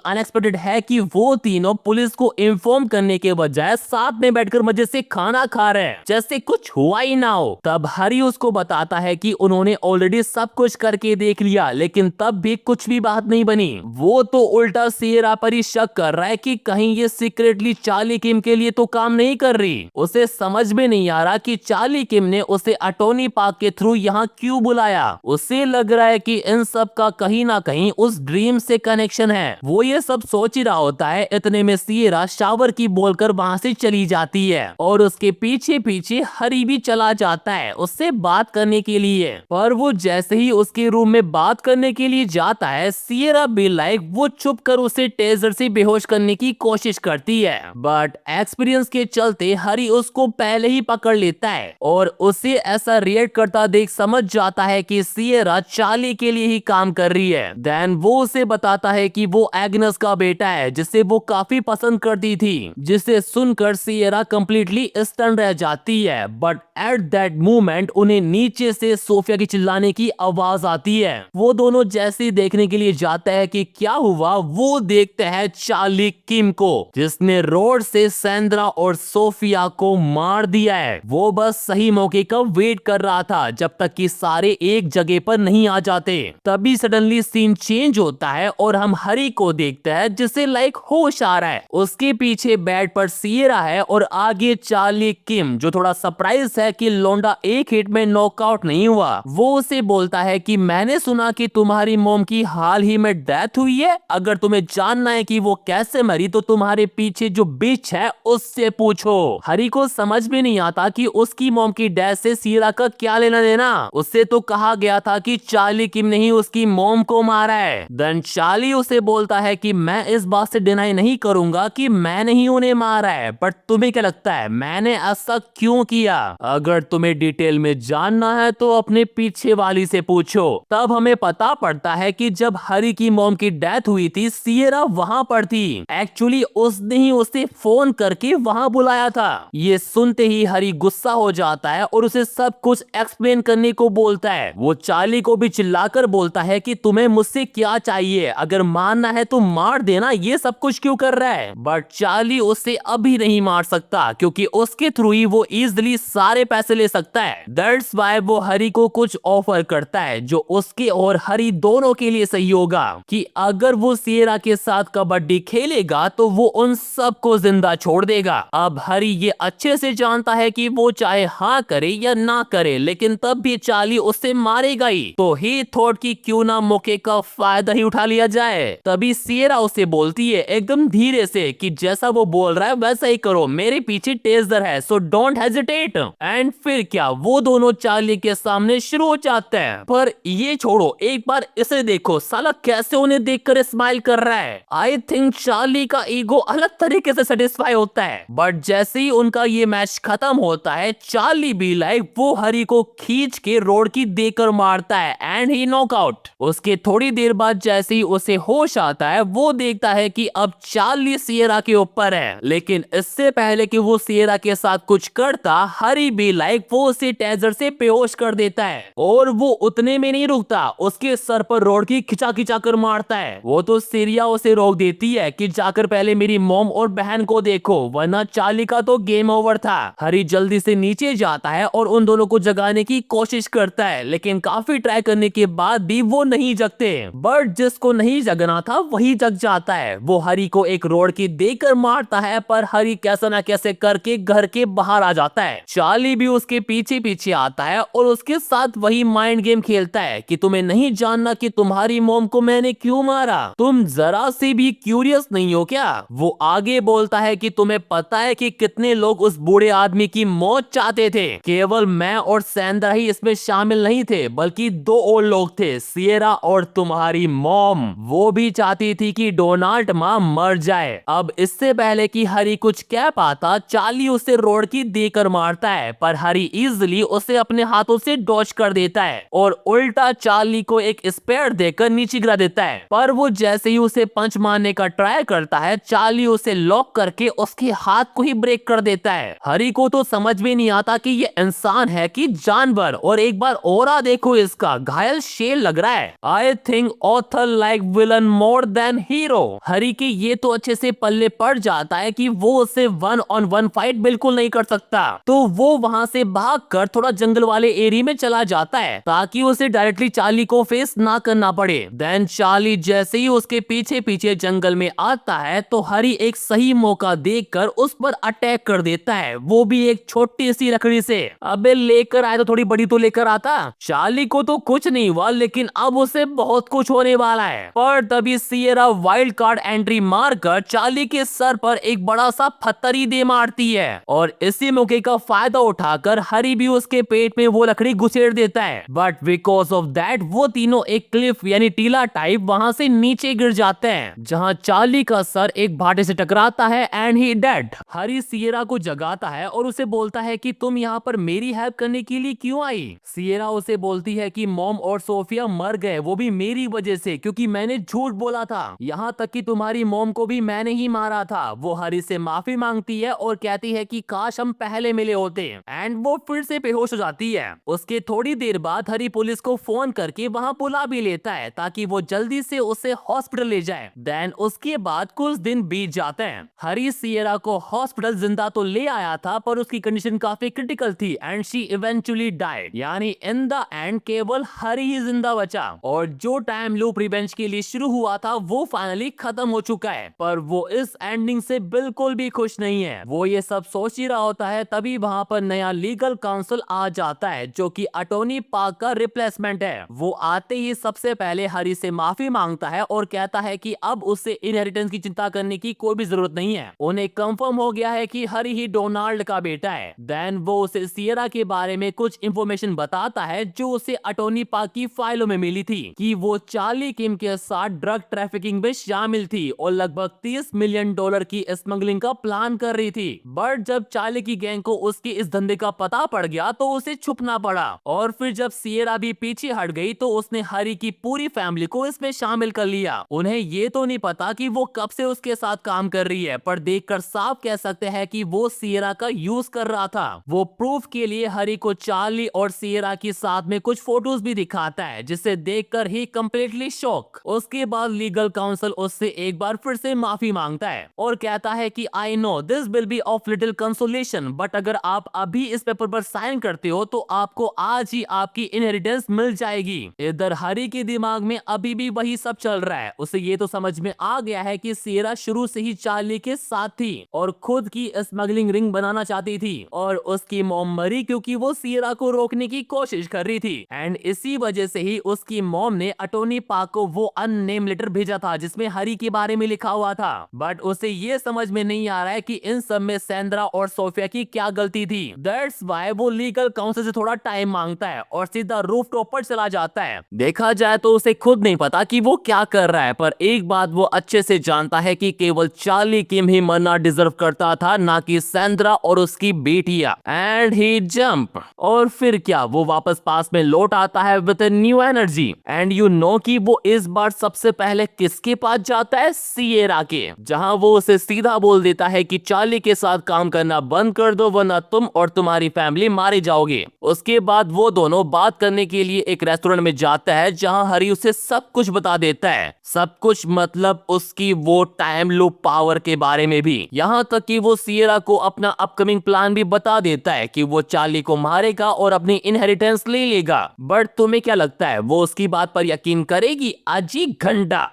अनएक्सपेक्टेड है कि वो तीनों पुलिस को इन्फॉर्म करने के बजाय साथ में बैठकर मजे से खाना खा रहे हैं, जैसे कुछ हुआ ही ना हो। तब हरी उसको बताता है कि उन्होंने ऑलरेडी सब कुछ करके देख लिया, लेकिन तब भी कुछ भी बात नहीं बनी। वो तो उल्टा सियरा पर ही शक कर रहा है कि कहीं ये सीक्रेटली चार्ली किम के लिए तो काम नहीं कर रही। उसे समझ में नहीं आ रहा कि चार्ली किम ने उसे अटोनी पार्क के थ्रू यहाँ क्यों बुलाया। उसे लग रहा है कि इन सब का कहीं ना कहीं उस ड्रीम से कनेक्शन है। वो ये सब सोच ही रहा होता है, इतने में सियरा शावर की बोलकर वहां से चली जाती है और उसके पीछे पीछे पीछे हरी भी चला जाता है उससे बात करने के लिए, पर वो जैसे ही उसके रूम में बात करने के लिए जाता है, सियरा बी लाइक वो छुप कर उसे टेजर से बेहोश करने की कोशिश करती है, बट एक्सपीरियंस के चलते हरी उसको पहले ही पकड़ लेता है और उसे ऐसा रिएक्ट करता देख समझ जाता है कि सियरा चार्ली के लिए ही काम कर रही है। देन वो उसे बताता है कि वो एग्नेस का बेटा है जिसे वो काफी पसंद करती थी, जिसे सुनकर सियरा कंप्लीटली स्टन रह जाती है। बट एट दैट मोमेंट उन्हें नीचे से सोफिया की चिल्लाने की आवाज आती है। वो दोनों जैसे ही देखने के लिए जाते हैं कि क्या हुआ, वो देखते हैं चार्ली किम को जिसने रोड से सैंड्रा और सोफिया को मार दिया है। वो बस सही मौके का वेट कर रहा था जब तक कि सारे एक जगह पर नहीं आ जाते। तभी सडनली सीन चेंज होता है और हम हरी को देखते हैं जिसे लाइक होश आ रहा है। उसके पीछे बेड पर सियरा है और आगे चार्ली किम जो थोड़ा सरप्राइज है कि लोंडा एक हिट में नॉकआउट नहीं हुआ। वो उसे बोलता है कि मैंने सुना कि तुम्हारी मॉम की हाल ही में डेथ हुई है, अगर तुम्हें जानना है कि वो कैसे मरी तो तुम्हारे पीछे जो बिच है उससे पूछो। हरी को समझ में नहीं आता कि उसकी मॉम की डेथ से सियरा का क्या लेना देना। उससे तो कहा गया था कि चार्ली किम ने ही उसकी मॉम को मारा है। देन चार्ली उसे बोलता है कि मैं इस बात से डिनाई नहीं करूंगा कि मैंने ही उन्हें मारा है, बट तुम्हें क्या लगता है मैंने ऐसा क्यों किया? अगर तुम्हें डिटेल में जानना है तो अपने पीछे वाली से पूछो। तब हमें पता पड़ता है कि जब हरी की मॉम की डेथ हुई थी सियरा वहां पर थी। एक्चुअली उसने ही उसे फोन करके वहां बुलाया था। ये सुनते ही हरी गुस्सा हो जाता है और उसे सब कुछ एक्सप्लेन करने को बोलता है। वो चार्ली को भी चिल्लाकर बोलता है कि तुम्हें मुझसे क्या चाहिए, अगर मारना है तो मार देना, ये सब कुछ क्यों कर रहा है? बट चार्ली उसे अभी नहीं मार सकता क्योंकि उसके थ्रू ही वो इजिली सारे पैसे ले सकता है। दैट्स व्हाई वो हरी को कुछ ऑफर करता है जो उसके और हरी दोनों के लिए सही होगा कि अगर वो सियरा के साथ कबड्डी खेलेगा तो वो उन सबको जिंदा छोड़ देगा। अब हरी ये अच्छे से जानता है कि वो चाहे हाँ करे या ना करे लेकिन तब भी चार्ली उससे मारेगा ही, तो ही थॉट कि क्यों ना मौके का फायदा ही उठा लिया जाए। तभी सियरा उसे बोलती है एकदम धीरे से कि जैसा वो बोल रहा है वैसा ही करो, मेरे पीछे टेजर है सो डोंट हेजिटेट। एंड फिर क्या, वो दोनों चार्ली के सामने शुरू हो जाते हैं। पर ये छोड़ो, एक बार इसे देखो, साला कैसे उन्हें देखकर स्माइल कर रहा है। आई थिंक चार्ली का ईगो अलग तरीके से सेटिस्फाई होता है। बट जैसे ही उनका ये मैच खत्म होता है चार्ली बी लाइक वो हरी को खींच के रोड की देकर मारता है एंड ही नॉकआउट। उसके थोड़ी देर बाद जैसे ही उसे होश आता है वो देखता है कि अब चार्ली सियरा के ऊपर है, लेकिन इससे पहले कि वो सियरा के साथ कुछ करता हरी बी लाइक वो उसे टेजर से बेहोश कर देता है और वो उतने में नहीं रुकता, उसके सर पर रोड की खिंचा खिंचा कर मारता है। वो तो सिरिया उसे रोक देती है कि जाकर पहले मेरी मॉम और बहन को देखो वरना चार्ली का तो गेम ओवर था। हरी जल्दी से नीचे जाता है और उन दोनों को जगाने की कोशिश करता है लेकिन काफी ट्राई करने के बाद भी वो नहीं जगते। बट जिसको नहीं जगना था वही जग जाता है। वो हरी को एक रोड की देकर मारता है पर हरी कैसे ना कैसे करके घर के बाहर आ जाता है। चार्ली भी उसके पीछे पीछे आता है और उसके साथ वही माइंड गेम खेलता है कि तुम्हें नहीं जानना कि तुम्हारी मॉम को मैंने क्यों मारा, तुम जरा से भी क्यूरियस नहीं हो क्या? वो आगे बोलता है कि तुम्हें पता है कि कितने लोग उस बूढ़े आदमी की मौत चाहते थे, केवल मैं और सैंड्रा ही इसमें शामिल नहीं थे बल्कि दो और लोग थे, सियरा और तुम्हारी मॉम। वो भी चाहती थी कि डोनाल्ड माँ मर जाए। अब इससे पहले कि हरी कुछ कह पाता चार्ली उसे रोड की देकर मारता है पर हरी इजिली उसे अपने हाथों से डॉच कर देता है और उल्टा चार्ली को एक स्पेयर देकर नीचे गिरा देता है। पर वो जैसे ही उसे पंच मारने का ट्राई करता है चार्ली उसे लॉक करके उसके हाथ को ही ब्रेक कर देता है। हरी को तो समझ में नहीं आता कि ये इंसान है कि जानवर, और एक बार ऑरा देखो इसका, घायल शेर लग रहा है। I think author like villain more than hero. Hari के ये तो अच्छे से पल्ले पड़ जाता है कि वो उसे 1-on-1 फाइट बिल्कुल नहीं कर सकता, तो वो वहां से भागकर थोड़ा जंगल वाले एरिया में चला जाता है ताकि उसे डायरेक्टली चार्ली को फेस ना करना पड़े। देन चार्ली जैसे ही उसके पीछे पीछे जंगल में आता है तो हरी एक सही मौका देखकर उस पर अटैक कर देता है, वो भी एक छोटी सी लकड़ी से। अबे लेकर आए तो थोड़ी बड़ी तो लेकर आता। चार्ली को तो कुछ नहीं हुआ लेकिन अब उसे बहुत कुछ होने वाला है। पर तभी सियरा वाइल्ड कार्ड एंट्री मारकर चार्ली के सर पर एक बड़ा सा पत्थर ही दे मारती है और इसी मौके मौके का फायदा उठाकर हरी भी उसके पेट में वो लकड़ी घुसेड़ देता है, बट बिकॉज ऑफ दैट वो तीनों एक क्लिफ यानी टीला टाइप वहां से नीचे गिर जाते हैं, जहां चार्ली का सर एक भाटे से टकराता है and he dead. Hari Sierra को जगाता है और उसे बोलता है कि तुम यहाँ पर मेरी हेल्प करने के लिए क्यों आई। सियरा उसे बोलती है कि मॉम और सोफिया मर गए, वो भी मेरी वजह से, क्योंकि मैंने झूठ बोला था, यहाँ तक कि तुम्हारी मॉम को भी मैंने ही मारा था। वो हरी से माफी मांगती है और कहती है कि काश हम पहले मिले होते, एंड वो फिर से बेहोश हो जाती है। उसके थोड़ी देर बाद हरी पुलिस को फोन करके वहाँ बुला भी लेता है ताकि वो जल्दी से उसे हॉस्पिटल ले जाए। देन उसके बाद कुछ दिन बीत जाते हैं। हरी सियरा को हॉस्पिटल जिंदा तो ले आया था, पर उसकी कंडीशन काफी क्रिटिकल थी एंड शी इवेंचुअली डाइड, यानी इन द एंड केवल हरी ही जिंदा बचा। और जो टाइम लूप रिवेंज के लिए शुरू हुआ था वो फाइनली खत्म हो चुका है, पर वो इस एंडिंग से बिल्कुल भी खुश नहीं है। वो ये सब सोच ही रहा होता है, तभी वहाँ पर नया लीगल काउंसिल आ जाता है जो कि अटॉर्नी पार्क का रिप्लेसमेंट है। वो आते ही सबसे पहले हरी से माफी मांगता है और कहता है कि अब उसे इनहेरिटेंस की चिंता करने की कोई भी जरूरत नहीं है। उन्हें कंफर्म हो गया है कि हरी ही डोनाल्ड का बेटा है। देन वो उसे सियरा के बारे में कुछ इंफॉर्मेशन बताता है जो उसे अटॉर्नी पार्क की फाइलों में मिली थी कि वो चार्ली किम के साथ ड्रग ट्रैफिकिंग में शामिल थी और लगभग $30 मिलियन की स्मगलिंग का प्लान कर रही थी। बट जब चार्ली की गैंग को उसके इस धंधे का पता पड़ गया तो उसे छुपना पड़ा, और फिर जब सियरा भी पीछे हट गई तो उसने हरी की पूरी फैमिली को इसमें शामिल कर लिया। उन्हें ये तो नहीं पता कि वो कब से उसके साथ काम कर रही है, पर देखकर साफ कह सकते हैं कि वो सियरा का यूज कर रहा था। वो प्रूफ के लिए हरी को चार्ली और सियरा के साथ में कुछ फोटोज भी दिखाता है, जिसे देखकर ही कंप्लीटली शॉक। उसके बाद लीगल काउंसिल उससे एक बार फिर से माफी मांगता है और कहता है कि I know this will be of little consolation, but अगर आप अभी इस पेपर पर साइन करते हो तो आपको आज ही आपकी इनहेरिटेंस मिल जाएगी। इधर हरी के दिमाग में अभी भी वही सब चल रहा है। उसे ये तो समझ में आ गया है कि सियरा शुरू से ही चार्ली के साथ थी और खुद की स्मगलिंग रिंग बनाना चाहती थी, और उसकी मॉम मरी क्योंकि वो सियरा को रोकने की कोशिश कर रही थी, एंड इसी वजह से ही उसकी मॉम ने अटॉर्नी पार्क को वो अननेम लेटर भेजा था जिसमें हरी के बारे में लिखा हुआ था। बट उसे ये समझ में नहीं आ रहा है कि इन सब में सैंड्रा और सोफिया की क्या गलती थी। दैट्स व्हाई वो लीगल काउंसिल से थोड़ा टाइम मांगता है और सीधा रूफटॉप पर चला जाता है। देखा जाए तो उसे खुद नहीं पता कि वो क्या कर रहा है, पर एक बात वो अच्छे से जानता है कि केवल चार्ली किम ही मरना डिजर्व करता था, ना कि सैंड्रा और उसकी बेटियां। एंड ही जंप, और फिर क्या, वो वापस पास में लौट आता है with new energy. And you know कि वो इस बार सबसे पहले किसके पास जाता है? सियरा के, जहां वो उसे सीधा बोल देता है कि चार्ली के साथ काम करना बंद कर दो वरना तुम और तुम्हारी फैमिली मारे जाओगे। उसके बाद वो दोनों बात करने के लिए एक रेस्टोरेंट में जाता है जहां हरी उसे सब कुछ बता देता है। सब कुछ मतलब उसकी वो टाइम लूप पावर के बारे में भी, यहाँ तक कि वो सियरा को अपना अपकमिंग प्लान भी बता देता है कि वो चार्ली को मारेगा और अपनी इनहेरिटेंस ले लेगा। बट तुम्हें क्या लगता है वो उसकी बात पर यकीन करेगी? अजी घंटा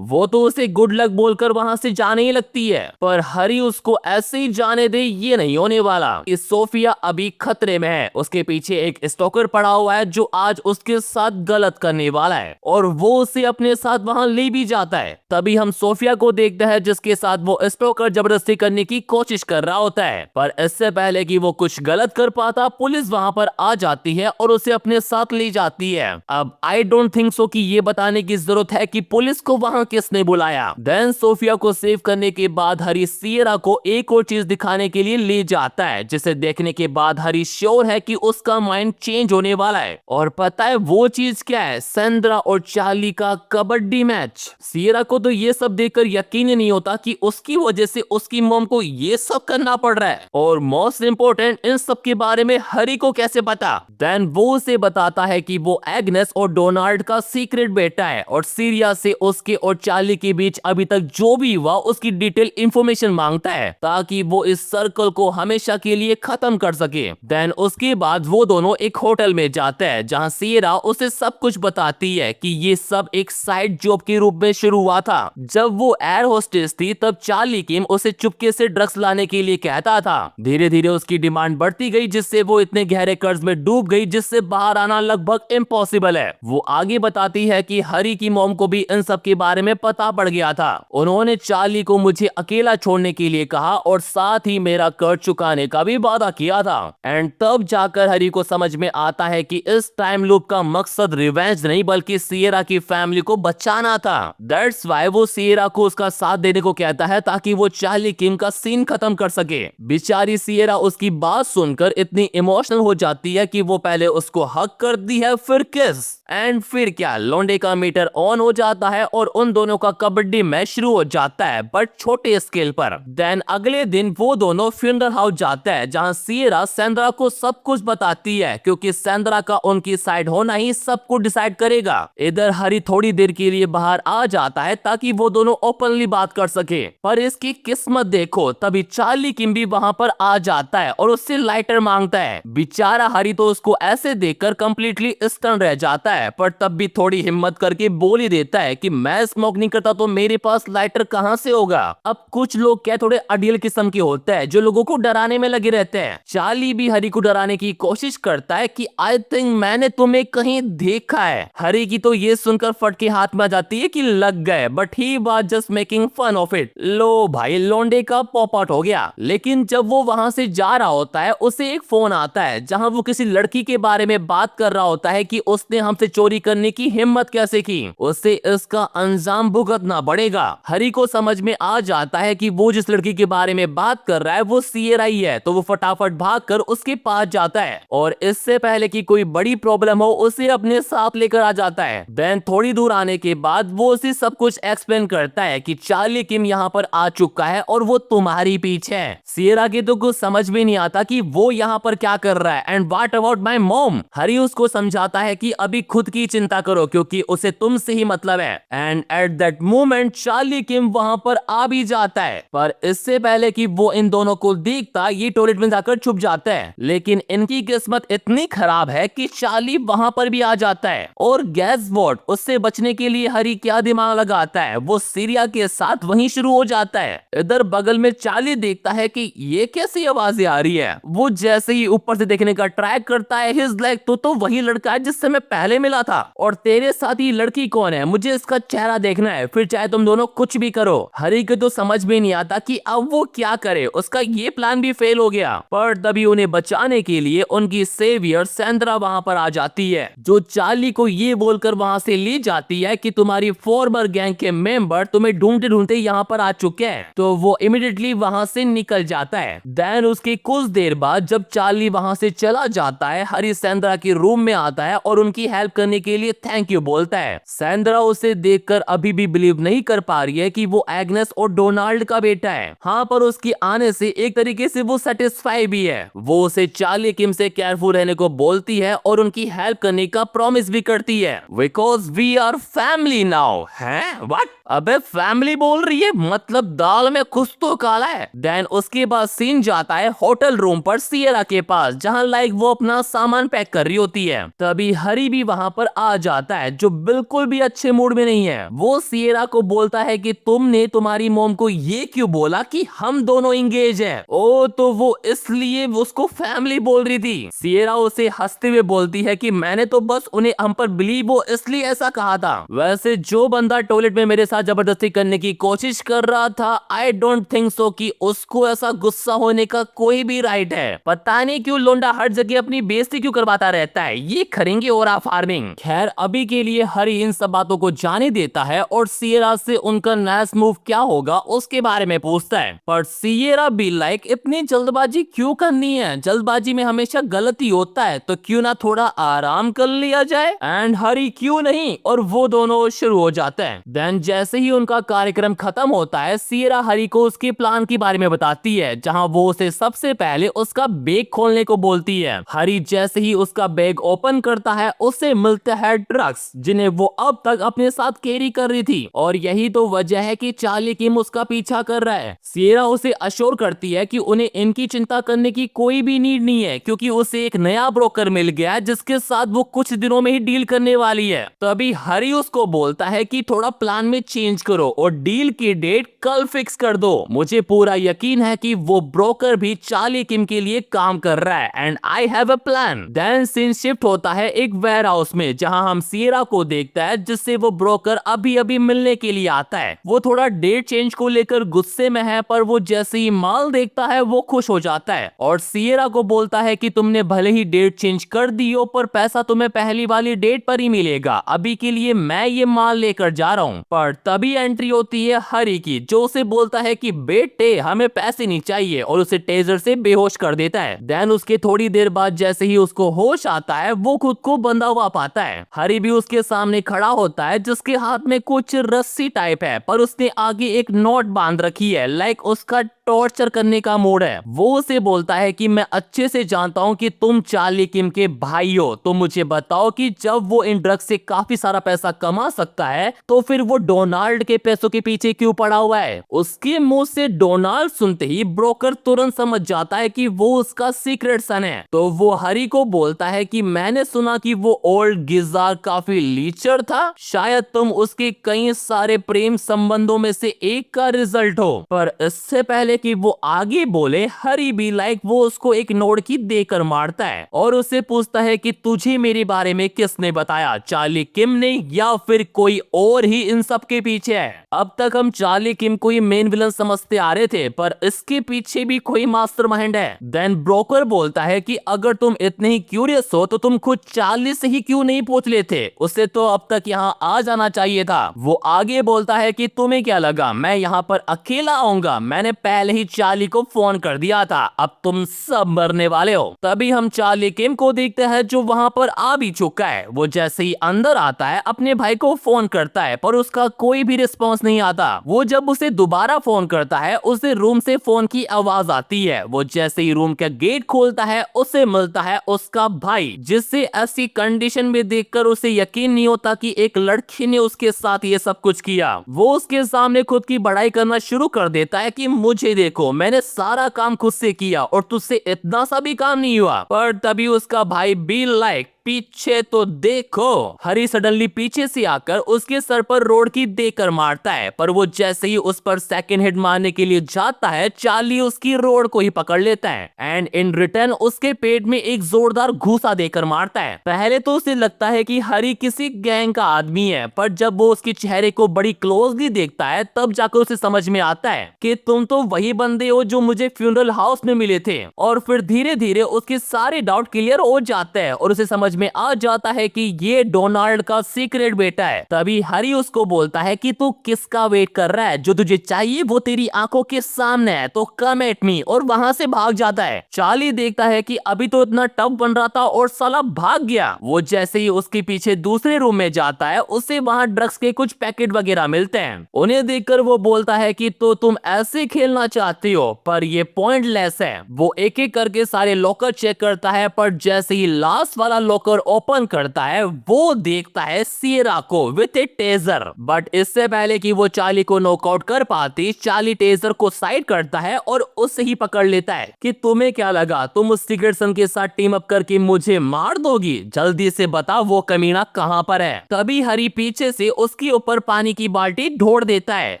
वो तो उसे गुड लक बोलकर वहां से जाने ही लगती है, पर हरी उसको ऐसे ही जाने दे ये नहीं होने वाला। इस सोफिया अभी खतरे में है, उसके पीछे एक स्टॉकर पड़ा हुआ है जो आज उसके साथ गलत करने वाला है, और वो उसे अपने साथ वहां ले भी जाता है। तभी हम सोफिया को देखते हैं जिसके साथ वो स्टॉकर जबरदस्ती करने की कोशिश कर रहा होता है, पर इससे पहले कि वो कुछ गलत कर पाता पुलिस वहां पर आ जाती है और उसे अपने साथ ले जाती है। अब आई डोंट थिंक सो कि ये बताने की जरूरत है कि पुलिस को वहां किसने बुलाया। देन सोफिया को सेव करने के बाद हरी सियरा को एक और चीज दिखाने के लिए ले जाता है, जिसे देखने के बाद हरी श्योर है कि उसका माइंड चेंज होने वाला है। और पता है वो चीज क्या है? सैंड्रा और चार्ली का कबड्डी मैच। सियरा को तो ये सब देखकर यकीन ही नहीं होता कि उसकी वजह से उसकी मॉम को ये सब करना पड़ रहा है, और मोस्ट इंपोर्टेंट इन सब के बारे में हरी को कैसे पता। देन वो उसे बताता है कि वो एग्नेस और डोनाल्ड का सीक्रेट बेटा है, और सीरिया से उसके और चार्ली के बीच अभी तक जो भी हुआ उसकी डिटेल इंफॉर्मेशन मांगता है ताकि वो इस सर्कल को हमेशा के लिए खत्म कर सके। देन उसके बाद वो दोनों एक होटल में जाते हैं जहां सियरा उसे सब कुछ बताती है कि ये सब एक साइड जॉब के रूप में शुरू हुआ था। जब वो एयर होस्टेस थी तब चार्ली किम उसे चुपके से ड्रग्स लाने के लिए कहता था। धीरे धीरे उसकी डिमांड बढ़ती गई जिससे वो इतने गहरे कर्ज में डूब गई जिससे बाहर आना लगभग इम्पॉसिबल है। वो आगे बताती है कि हरी की मॉम को भी इन सब सब के बारे में पता पड़ गया था। उन्होंने चार्ली को मुझे अकेला छोड़ने के लिए कहा और साथ ही मेरा कर्ज चुकाने का भी वादा किया था। एंड तब जाकर हरी को समझ में आता है कि इस टाइम लूप का मकसद रिवेंज नहीं बल्कि सियरा की फैमिली को बचाना था। दैट्स व्हाई वो सियरा को उसका साथ देने को कहता है ताकि वो चार्ली किम का सीन खत्म कर सके। बेचारी सियरा उसकी बात सुनकर इतनी इमोशनल हो जाती है कि वो पहले उसको हक करती है फिर किस, एंड फिर क्या लौंडे का मीटर ऑन हो जाता है और उन दोनों का कबड्डी मैच शुरू हो जाता है बट छोटे स्केल पर। देन अगले दिन वो दोनों फ्यूनरल हाउस जाता है जहां सियरा सैंड्रा को सब कुछ बताती है क्योंकि सैंड्रा का उनकी साइड होना ही सब कुछ डिसाइड करेगा। इधर हरी थोड़ी देर के लिए बाहर आ जाता है ताकि वो दोनों ओपनली बात कर सके, पर इसकी किस्मत देखो तभी चार्ली किम भी वहां पर आ जाता है और उससे लाइटर मांगता है। बेचारा हरी तो उसको ऐसे देखकर कंप्लीटली स्टन रह जाता है, पर तब भी थोड़ी हिम्मत करके बोल ही देता है कि मैं स्मोक नहीं करता तो मेरे पास लाइटर कहां से होगा। अब कुछ लोग क्या थोड़े अडियल किस्म के होते हैं जो लोगों को डराने में लगे रहते हैं। चार्ली भी हरी को डराने की कोशिश करता है कि आई थिंक मैंने तुम्हें कहीं देखा है। हरी की तो ये सुनकर फटके हाथ में आ जाती है कि लग गए, but he was just making fun of it. लो भाई लौंडे का पॉप आउट हो गया। लेकिन जब वो वहां से जा रहा होता है उसे एक फोन आता है जहां वो किसी लड़की के बारे में बात कर रहा होता है कि उसने हमसे चोरी करने की हिम्मत कैसे की, उसे इसका अंजाम भुगतना पड़ेगा। हरी को समझ में आ जाता है कि वो जिस लड़की के बारे में बात कर रहा है वो सियरा ही है, तो वो फटाफट भागकर उसके पास जाता है और इससे पहले कि कोई बड़ी प्रॉब्लम हो उसे अपने साथ लेकर आ जाता है। देन थोड़ी दूर आने के बाद वो उसे सब कुछ एक्सप्लेन करता है कि चार्ली किम यहाँ पर आ चुका है और वो तुम्हारी पीछे है। सियरा के तो कुछ समझ में नहीं आता कि वो यहाँ पर क्या कर रहा है। And what about my mom? Hari उसको समझाता है कि अभी खुद की चिंता करो क्योंकि उसे तुमसे ही मतलब है। And at that moment Charlie Kim वहां पर आ भी जाता है, पर इससे पहले कि वो इन दोनों को देखता ये टॉयलेट में जाकर छुप जाता है। लेकिन इनकी किस्मत इतनी खराब है कि चार्ली वहां पर भी आ जाता है और गैस व्हाट, उससे बचने के लिए हरी क्या दिमाग लगाता है, वो सीरिया के साथ वहीं शुरू हो जाता है। इधर बगल में चार्ली देखता है कि ये कैसी आवाजें आ रही है। वो जैसे ही ऊपर से देखने का ट्राई करता है हिज लाइक तो वही लड़का है जिससे मैं पहले मिला था, और तेरे साथ ही लड़की कौन है, मुझे इसका चेहरा देखना है, फिर चाहे तुम दोनों कुछ भी करो। हरी को तो समझ में नहीं आता कि अब वो क्या करे, उसका ये प्लान भी फेल हो गया। पर तभी उन्हें बचाने के लिए उनकी सेवियर सैंड्रा वहां पर आ जाती है जो चार्ली को ये बोलकर वहां से ले जाती है कि तुम्हारी फॉर्मर गैंग के मेंबर तुम्हें ढूंढते ढूंढते यहाँ पर आ चुके हैं। तो वो इमीडिएटली वहां से निकल जाता है। देन उसके कुछ देर बाद जब चार्ली वहां से चला जाता है हरी सैंड्रा के रूम में आता है और उनकी हेल्प करने के लिए थैंक यू बोलता है। सैंड्रा उसे देखकर अभी भी बिलीव नहीं कर पा रही है कि वो एग्नेस और डोनाल्ड का बेटा है। हाँ, पर उसके आने से एक तरीके से वो सेटिस्फाई भी है। वो उसे चार्ली किम से केयरफुल रहने को बोलती है और उनकी हेल्प करने का प्रॉमिस भी करती है because we are family now. हैं व्हाट? अबे फैमिली बोल रही है, मतलब दाल में कुछ तो काला है। देन उसके बाद सीन जाता है होटल रूम पर सियरा के पास जहां लाइक वो अपना सामान पैक कर रही होती है। तभी हरी भी वहां पर आ जाता है जो बिल्कुल भी अच्छे मूड में नहीं है। वो सियरा को बोलता है कि तुमने तुम्हारी मॉम को ये क्यों बोला कि हम दोनों इंगेज हैं? ओ तो वो इसलिए उसको फैमिली बोल रही थी। सियरा उसे हंसते हुए बोलती है कि मैंने तो बस उन्हें हम पर बिलीव हो इसलिए ऐसा कहा था। वैसे जो बंदा टॉयलेट में मेरे साथ जबरदस्ती करने की कोशिश कर रहा था आई डोंट थिंक सो कि उसको ऐसा गुस्सा होने का कोई भी राइट है। पता नहीं क्यों लोंडा हर जगह अपनी बेइज्जती क्यों करवाता रहता है, ये करेंगे और फार्मिंग। खैर अभी के लिए हरी इन सब बातों को जाने देता है और सियरा से उनका नेक्स्ट मूव क्या होगा उसके बारे में पूछता है। पर सियरा भी लाइक इतनी जल्दबाजी क्यों करनी है, जल्दबाजी में हमेशा गलती होता है, तो क्यों ना थोड़ा आराम कर लिया जाए। एंड हरी क्यों नहीं, और वो दोनों शुरू हो जाते हैं। देन जैसे ही उनका कार्यक्रम खत्म होता है सियरा हरी को उसके प्लान के बारे में बताती है जहां वो उसे सबसे पहले उसका बैग खोलने को बोलती है। हरी जैसे ही उसका बैग ओपन करता है उसे मिलता है ड्रग्स जिन्हें वो अब तक अपने साथ कैरी कर रही थी, और यही तो वजह है कि चार्ली किम उसका पीछा कर रहा है। सियरा उसे अश्योर करती है कि उन्हें इनकी चिंता करने की कोई भी नीड नहीं है क्योंकि उसे एक नया ब्रोकर मिल गया है जिसके साथ वो कुछ दिनों में ही डील करने वाली है। तभी हरी उसको बोलता है कि थोड़ा प्लान में चेंज करो और डील की डेट कल फिक्स कर दो। मुझे पूरा यकीन है कि वो ब्रोकर भी चार्ली किम के लिए काम कर रहा है and I have a plan. Then scene shift होता है एक वेयर हाउस में जहां हम सियरा को देखता है जिससे वो ब्रोकर ब्रोकर अभी अभी मिलने के लिए आता है। वो थोड़ा डेट चेंज को लेकर गुस्से में है, पर वो जैसे ही माल देखता है वो खुश हो जाता है और सियरा को बोलता है कि तुमने भले ही डेट चेंज कर दी हो, पर पैसा तुम्हें पहली वाली डेट पर ही मिलेगा। अभी के लिए मैं ये माल लेकर जा रहा हूँ। पर तभी एंट्री होती है हरी की, जो उसे बोलता है कि बेटे हमें पैसे नहीं चाहिए, और उसे टेजर से बेहोश कर देता है। देन उसके थोड़ी देर बाद जैसे ही उसको होश आता है वो खुद को बंधा हुआ पाता है। हरी भी उसके सामने खड़ा होता है जिसके हाथ में कुछ रस्सी टाइप है, पर उसने आगे एक नोट बांध रखी है, लाइक उसका टॉर्चर करने का मूड है। वो उसे बोलता है कि मैं अच्छे से जानता हूँ कि तुम चार्ली किम के भाई हो, तो मुझे बताओ कि जब वो इन ड्रग्स से काफी सारा पैसा कमा सकता है तो फिर वो डोनाल्ड के पैसों के पीछे क्यों पड़ा हुआ है। उसके मुंह से डोनाल्ड सुनते ही ब्रोकर तुरंत समझ जाता है कि वो उसका सीक्रेट सन है। तो वो हरी को बोलता है कि मैंने सुना कि वो ओल्ड गिजार काफी लीचर था, शायद तुम उसके कई सारे प्रेम संबंधों में से एक का रिजल्ट हो। पर इससे पहले कि वो आगे बोले, हरी भी लाइक वो उसको एक नोट की देकर मारता है और उससे पूछता है कि तुझे मेरे बारे में किसने बताया, चार्ली किम ने या फिर कोई और ही इन सब के पीछे है। अब तक हम चार्ली किम को ही मेन विलन समझते आ रहे थे, पर इसके पीछे भी कोई मास्टरमाइंड है। देन ब्रोकर बोलता है कि अगर तुम इतने ही क्यूरियस हो तो तुम खुद चार्ली से ही क्यों नहीं पूछ लेते, उसे तो अब तक यहाँ आ जाना चाहिए था। वो आगे बोलता है कि तुम्हें क्या लगा मैं यहाँ पर अकेला आऊंगा, मैंने पहले ही चार्ली को फोन कर दिया था, अब तुम सब मरने वाले हो। तभी हम चार्ली किम को देखते हैं जो वहाँ पर आ भी चुका है। वो जैसे ही अंदर आता है अपने भाई को फोन करता है, पर उसका कोई भी रिस्पॉन्स नहीं आता। वो जब उसे दोबारा फोन करता है उसे रूम से फोन की आवाज आती है। वो जैसे ही रूम का गेट खोलता है उसे मिलता है उसका भाई, जिससे ऐसी कंडीशन में देखकर उसे यकीन नहीं होता कि एक लड़की ने उसके साथ ये सब कुछ किया। वो उसके सामने खुद की बड़ाई करना शुरू कर देता है कि मुझे देखो मैंने सारा काम खुद से किया और तुझसे इतना सा भी काम नहीं हुआ। पर तभी उसका भाई बी लाइक पीछे तो देखो। हरी सडनली पीछे से आकर उसके सर पर रोड की देकर मारता है, पर वो जैसे ही उस पर सेकंड हिट मारने के लिए जाता है चार्ली उसकी रोड को ही पकड़ लेता है एंड इन रिटर्न उसके पेट में एक जोरदार घूसा देकर मारता है। पहले तो उसे लगता है कि हरी किसी गैंग का आदमी है, पर जब वो उसके चेहरे को बड़ी क्लोजली देखता है तब जाकर उसे समझ में आता है कि तुम तो वही बंदे हो जो मुझे फ्यूनरल हाउस में मिले थे। और फिर धीरे धीरे उसके सारे डाउट क्लियर हो जाते हैं और उसे समझ में आ जाता है कि ये डोनाल्ड का सीक्रेट बेटा है। तभी हरी उसको बोलता है कि तू किसका वेट कर रहा है, जो तुझे चाहिए वो तेरी आंखों के सामने है, तो कम एट मी, और वहां से भाग जाता है। चार्ली देखता है कि अभी तो इतना टफ बन रहा था और साला भाग गया। वो जैसे ही उसके पीछे दूसरे रूम में जाता है उसे वहां ड्रग्स के कुछ पैकेट वगैरह मिलते हैं। उन्हें देखकर वो बोलता है कि तो तुम ऐसे खेलना चाहती हो, पर ये पॉइंटलेस है। वो एक एक करके सारे लॉकर चेक करता है, पर जैसे ही लास्ट वाला लॉकर ओपन करता है वो देखता है सियरा को विथ ए टेजर। बट इससे पहले कि वो चार्ली को नॉकआउट कर पाती, चार्ली टेजर को साइड करता है और उससे ही पकड़ लेता है कि तुम्हें क्या लगा तुम उस सीक्रेट सन के साथ टीम अप करके मुझे मार दोगी, जल्दी से बता वो कमीना कहां पर है। तभी हरी पीछे से उसके ऊपर पानी की बाल्टी ढोड़ देता है